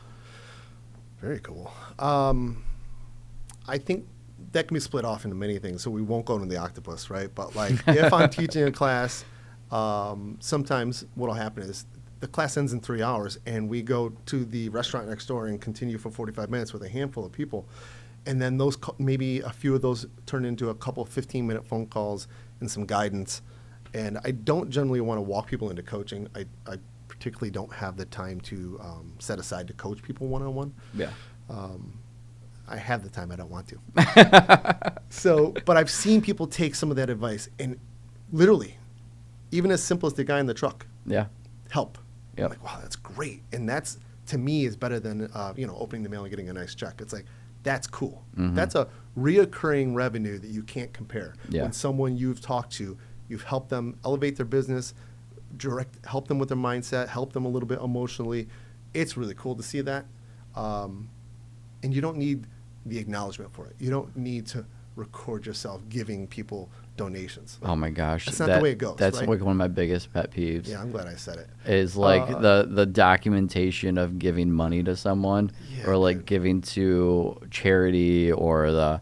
Very cool. I think that can be split off into many things, so we won't go into the octopus, right? But like if I'm teaching a class, sometimes what will happen is the class ends in 3 hours and we go to the restaurant next door and continue for 45 minutes with a handful of people. And then those maybe a few of those turn into a couple 15-minute phone calls and some guidance. And I don't generally want to walk people into coaching. I particularly don't have the time to set aside to coach people one-on-one. Yeah. I have the time. I don't want to. But I've seen people take some of that advice and literally, even as simple as the guy in the truck. Yeah. Help. Yep. I'm like, wow, that's great. And that's, to me, is better than, opening the mail and getting a nice check. It's like, that's cool. Mm-hmm. That's a reoccurring revenue that you can't compare. Yeah. When someone you've talked to, you've helped them elevate their business, help them with their mindset, help them a little bit emotionally. It's really cool to see that. And you don't need the acknowledgement for it. You don't need to record yourself giving people donations. Oh my gosh, that's not the way it goes. That's right? like one of my biggest pet peeves. Yeah, I'm glad I said it. Is like the documentation of giving money to someone, or like giving to charity, or the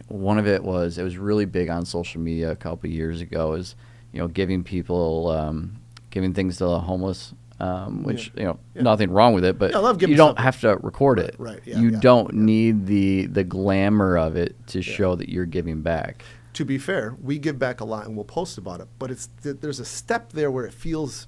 one of it was really big on social media a couple of years ago. Is giving people giving things to the homeless. Which nothing wrong with it, but I love you don't have to record it. Right. You don't need the glamour of it to show that you're giving back. To be fair, we give back a lot and we'll post about it, but there's a step there where it feels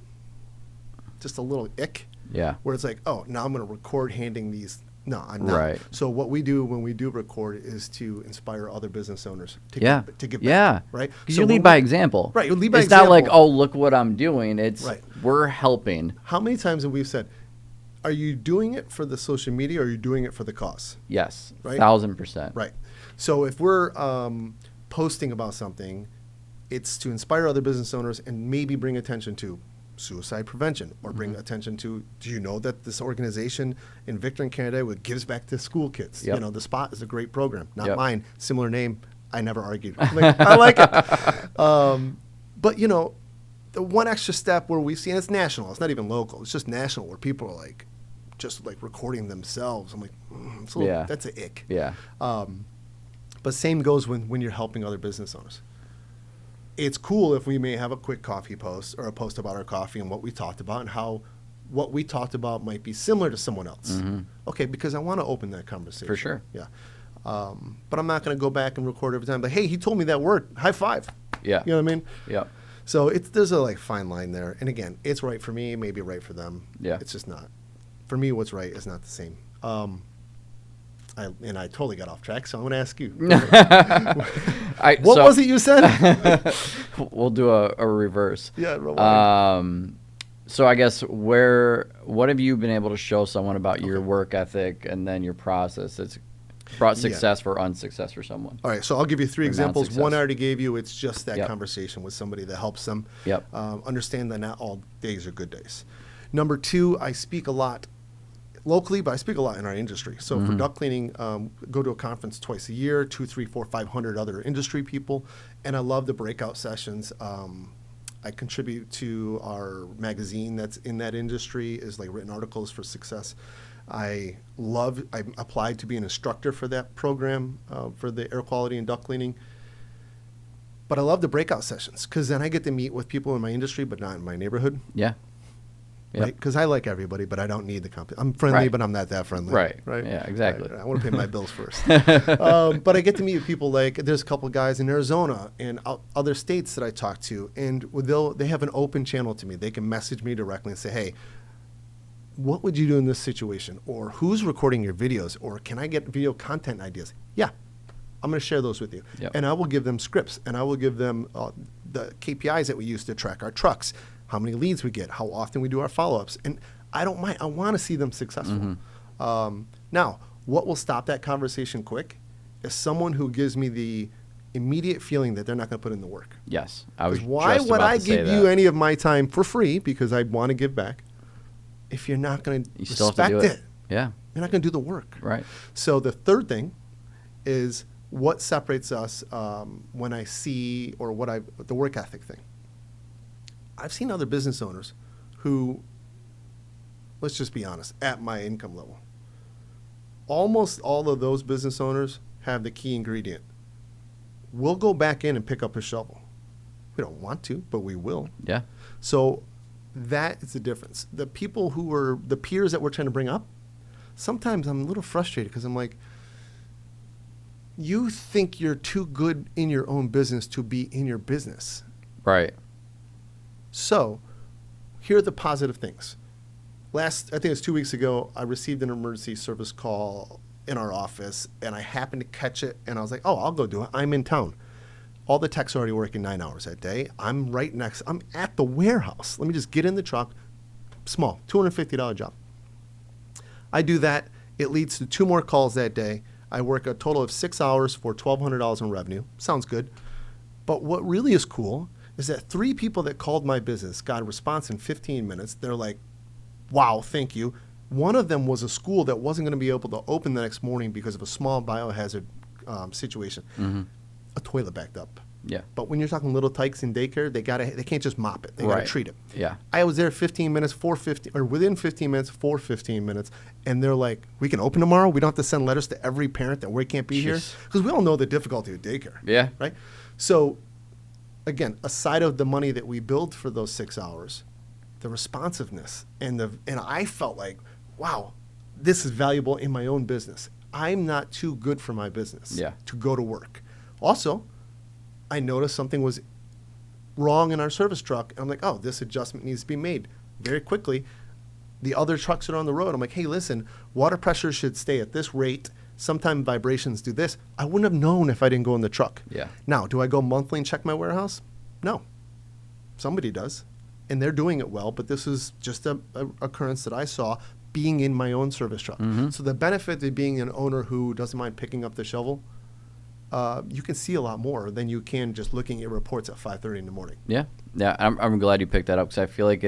just a little ick. Yeah. Where it's like, oh, now I'm going to record handing these. No, I'm not. Right. So what we do when we do record is to inspire other business owners to give back. Yeah. Right. Because So you lead by example. Right. You lead by it's example. It's not like, oh, look what I'm doing. It's we're helping. How many times have we said, are you doing it for the social media or are you doing it for the cause? Yes. Right. 1,000%. Right. So if we're posting about something, it's to inspire other business owners and maybe bring attention to suicide prevention, or bring attention to, do you know that this organization in Victor and Canada gives back to school kids? Yep. The Spot is a great program. Not Yep. mine. Similar name. I never argued. I like it. But, the one extra step where we've seen, it's national. It's not even local. It's just national, where people are like, just like recording themselves. I'm like, it's a little, that's an ick. Yeah. But same goes when you're helping other business owners. It's cool if we may have a quick coffee post or a post about our coffee and what we talked about and how what we talked about might be similar to someone else. Mm-hmm. Okay, because I want to open that conversation. For sure. Yeah. But I'm not going to go back and record every time. But hey, he told me that word. High five. Yeah. You know what I mean? Yeah. So there's a like fine line there. And again, it's right for me, maybe right for them. Yeah. It's just not. For me, what's right is not the same. I totally got off track, so I'm going to ask you. What was it you said? We'll do a reverse. Yeah, rewind. So I guess what have you been able to show someone about your work ethic and then your process that's brought success or unsuccess for someone? All right, so I'll give you 3 examples. Non-success. One I already gave you. It's just that Yep. conversation with somebody that helps them Yep. understand that not all days are good days. Number 2, I speak a lot locally, but I speak a lot in our industry. So for duct cleaning, go to a conference twice a year, 2, 3, 4, 500 other industry people, and I love the breakout sessions. I contribute to our magazine that's in that industry, is like written articles for success. I applied to be an instructor for that program for the air quality and duct cleaning. But I love the breakout sessions because then I get to meet with people in my industry, but not in my neighborhood. Yeah. Yep. Right? Because I like everybody, but I don't need the company. I'm friendly, but I'm not that friendly. Right. Right. Yeah, exactly. I want to pay my bills first. But I get to meet people like there's a couple of guys in Arizona and other states that I talk to, and they have an open channel to me. They can message me directly and say, hey, what would you do in this situation? Or who's recording your videos? Or can I get video content ideas? Yeah, I'm going to share those with you. Yep. And I will give them scripts, and I will give them the KPIs that we use to track our trucks, how many leads we get, how often we do our follow-ups. And I don't mind. I want to see them successful. Now, what will stop that conversation quick is someone who gives me the immediate feeling that they're not going to put in the work. Yes. I was Why just would about I to say give that. you any of my time for free, because I want to give back, if you're not going to You still have to respect do it? Yeah. You're not going to do the work. Right. So the third thing is what separates us when I see, or the work ethic thing. I've seen other business owners who, let's just be honest, at my income level, almost all of those business owners have the key ingredient. We'll go back in and pick up a shovel. We don't want to, but we will. Yeah. So that is the difference. The people who are the peers that we're trying to bring up, sometimes I'm a little frustrated because I'm like, you think you're too good in your own business to be in your business. Right. So here are the positive things. I think it was 2 weeks ago, I received an emergency service call in our office, and I happened to catch it, and I was like, oh, I'll go do it. I'm in town. All the techs are already working 9 hours that day. I'm at the warehouse. Let me just get in the truck. Small, $250 job. I do that. It leads to 2 more calls that day. I work a total of 6 hours for $1,200 in revenue. Sounds good. But what really is cool is that 3 people that called my business got a response in 15 minutes. They're like, wow, thank you. One of them was a school that wasn't going to be able to open the next morning because of a small biohazard situation. A toilet backed up. Yeah. But when you're talking little tykes in daycare, they can't just mop it. They got to treat it. Yeah. I was there 15 minutes, within 15 minutes, for 15 minutes, and they're like, we can open tomorrow? We don't have to send letters to every parent that we can't be here? Because we all know the difficulty of daycare. Yeah. Right? So, again, aside of the money that we billed for those 6 hours, the responsiveness, and I felt like, wow, this is valuable in my own business. I'm not too good for my business to go to work. Also, I noticed something was wrong in our service truck, and I'm like, oh, this adjustment needs to be made. Very quickly, the other trucks that are on the road, I'm like, hey, listen, water pressure should stay at this rate. Sometimes vibrations do this. I wouldn't have known if I didn't go in the truck. Yeah. Now, do I go monthly and check my warehouse? No. Somebody does, and they're doing it well, but this is just a occurrence that I saw being in my own service truck. So the benefit of being an owner who doesn't mind picking up the shovel, you can see a lot more than you can just looking at reports at 5:30 in the morning. Yeah. Yeah. I'm glad you picked that up because I feel like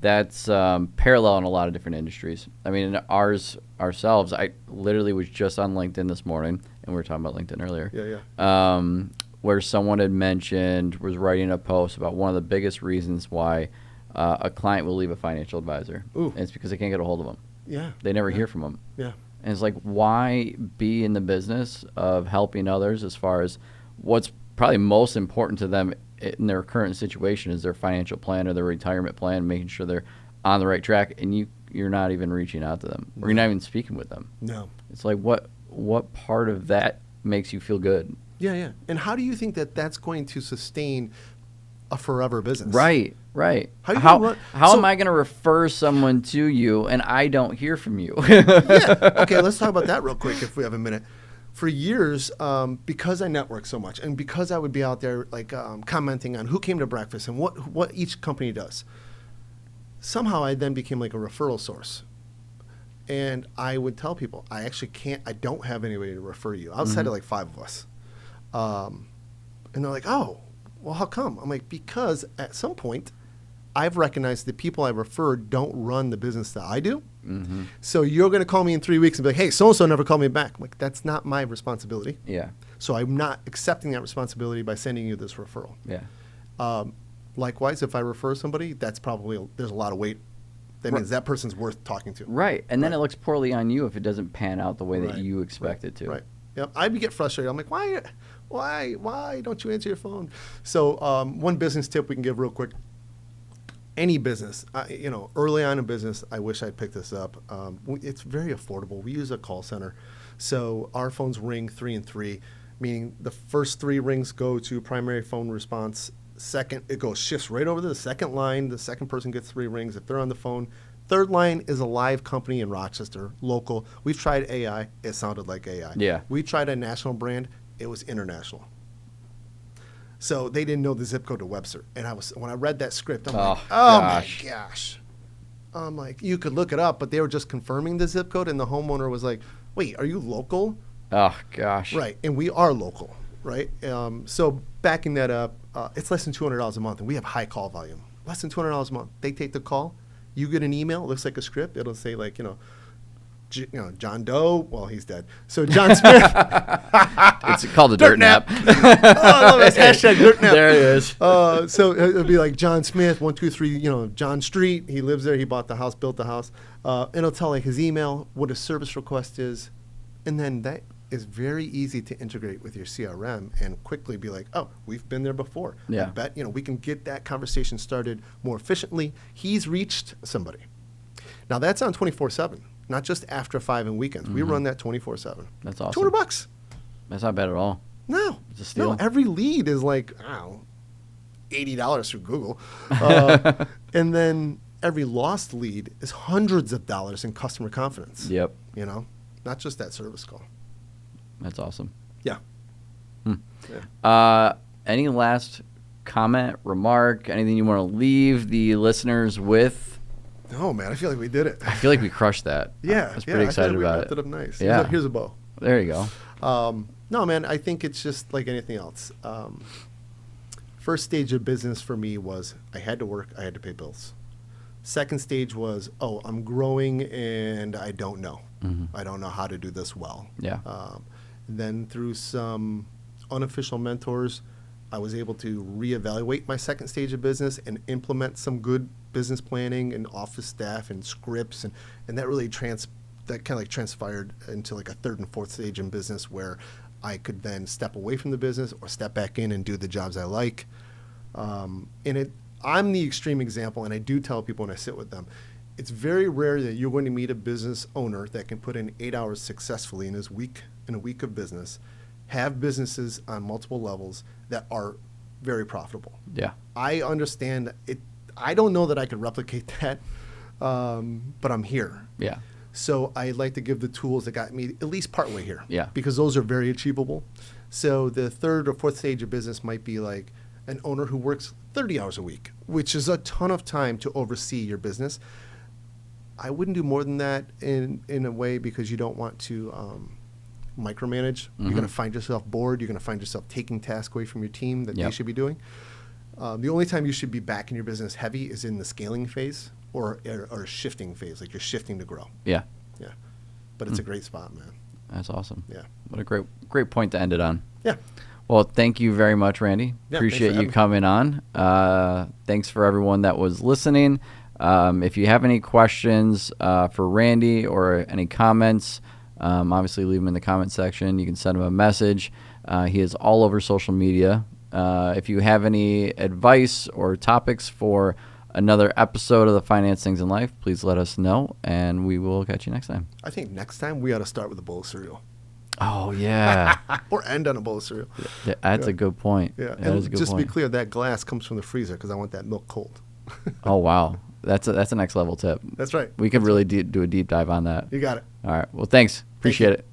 that's parallel in a lot of different industries. I mean, in ourselves, I literally was just on LinkedIn this morning, and we were talking about LinkedIn earlier. Yeah. Where someone was writing a post about one of the biggest reasons why a client will leave a financial advisor. Ooh. And it's because they can't get a hold of them. Yeah. They never hear from them. Yeah. And it's like, why be in the business of helping others as far as what's probably most important to them in their current situation is their financial plan or their retirement plan, making sure they're on the right track, and you're not even reaching out to them, or you're not even speaking with them. No. It's like, what part of that makes you feel good? Yeah, yeah. And how do you think that that's going to sustain a forever business. Right. How am I going to refer someone to you and I don't hear from you? Yeah. Okay, let's talk about that real quick if we have a minute. For years, because I network so much and because I would be out there like commenting on who came to breakfast and what each company does, somehow I then became like a referral source. And I would tell people, I don't have anybody to refer you outside of like 5 of us. And they're like, oh, well, how come? I'm like, because at some point, I've recognized that people I refer don't run the business that I do. Mm-hmm. So you're going to call me in 3 weeks and be like, hey, so-and-so never called me back. I'm like, that's not my responsibility. Yeah. So I'm not accepting that responsibility by sending you this referral. Yeah. Likewise, if I refer somebody, there's a lot of weight. That means that person's worth talking to. Right. And then it looks poorly on you if it doesn't pan out the way that you expect it to. Right. Yep. I'd get frustrated. I'm like, why don't you answer your phone? So one business tip we can give real quick. Any business, early on in business, I wish I'd picked this up. It's very affordable. We use a call center. So our phones ring 3 and 3, meaning the first 3 rings go to primary phone response. Second, it shifts right over to the second line. The second person gets 3 rings if they're on the phone. Third line is a live company in Rochester, local. We've tried AI. It sounded like AI. Yeah. We tried a national brand. It was international. So they didn't know the zip code to Webster. And when I read that script, I'm like, oh my gosh. I'm like, you could look it up, but they were just confirming the zip code. And the homeowner was like, wait, are you local? Oh, gosh. Right. And we are local, right? So backing that up, it's less than $200 a month. And we have high call volume. Less than $200 a month. They take the call. You get an email. It looks like a script. It'll say like, John Doe. Well, he's dead. So John Smith. It's called a dirt nap. Oh, I love it. Hashtag dirt nap. There it is. So it'll be like John Smith, 123, John Street. He lives there. He bought the house, built the house. It'll tell like his email, what his service request is. And then that is very easy to integrate with your CRM and quickly be like, oh, we've been there before. Yeah. I bet, we can get that conversation started more efficiently. He's reached somebody. Now that's on 24/7. Not just after 5 and weekends. We run that 24/7. That's awesome. $200. That's not bad at all. No. It's a steal. No, every lead is like, $80 through Google. And then every lost lead is hundreds of dollars in customer confidence. Yep. Not just that service call. That's awesome. Yeah. Yeah. Any last comment, remark, anything you want to leave the listeners with? Oh, man, I feel like we did it. I feel like we crushed that. Yeah. I was pretty excited about it. We wrapped it up nice. Yeah. Here's a bow. There you go. No, man, I think it's just like anything else. First stage of business for me was I had to work, I had to pay bills. Second stage was, I'm growing and I don't know. I don't know how to do this well. Yeah. Then through some unofficial mentors, I was able to reevaluate my second stage of business and implement some good business planning and office staff and scripts, and that really transpired into like a third and fourth stage in business where I could then step away from the business or step back in and do the jobs I like. I'm the extreme example, and I do tell people when I sit with them, it's very rare that you're going to meet a business owner that can put in 8 hours successfully in a week of business, have businesses on multiple levels that are very profitable. Yeah. I understand it. I don't know that I could replicate that, but I'm here. Yeah. So I like to give the tools that got me at least partway here. Yeah. Because those are very achievable. So the third or fourth stage of business might be like an owner who works 30 hours a week, which is a ton of time to oversee your business. I wouldn't do more than that in a way because you don't want to micromanage. You're going to find yourself bored. You're going to find yourself taking tasks away from your team that they should be doing. The only time you should be back in your business heavy is in the scaling phase or a shifting phase, like you're shifting to grow. Yeah. Yeah. But it's a great spot, man. That's awesome. Yeah. What a great point to end it on. Yeah. Well, thank you very much, Randy. Yeah, appreciate you coming on. Thanks for everyone that was listening. If you have any questions for Randy or any comments, obviously leave them in the comment section. You can send him a message. He is all over social media. If you have any advice or topics for another episode of the Finance Things in Life, please let us know, and we will catch you next time. I think next time we ought to start with a bowl of cereal. Oh, yeah. or end on a bowl of cereal. That's a good point. Yeah, That is a and good just to point. be clear, that glass comes from the freezer because I want that milk cold. Oh, wow. That's a next level tip. That's right. We could really do a deep dive on that. You got it. All right. Well, thanks. Appreciate it.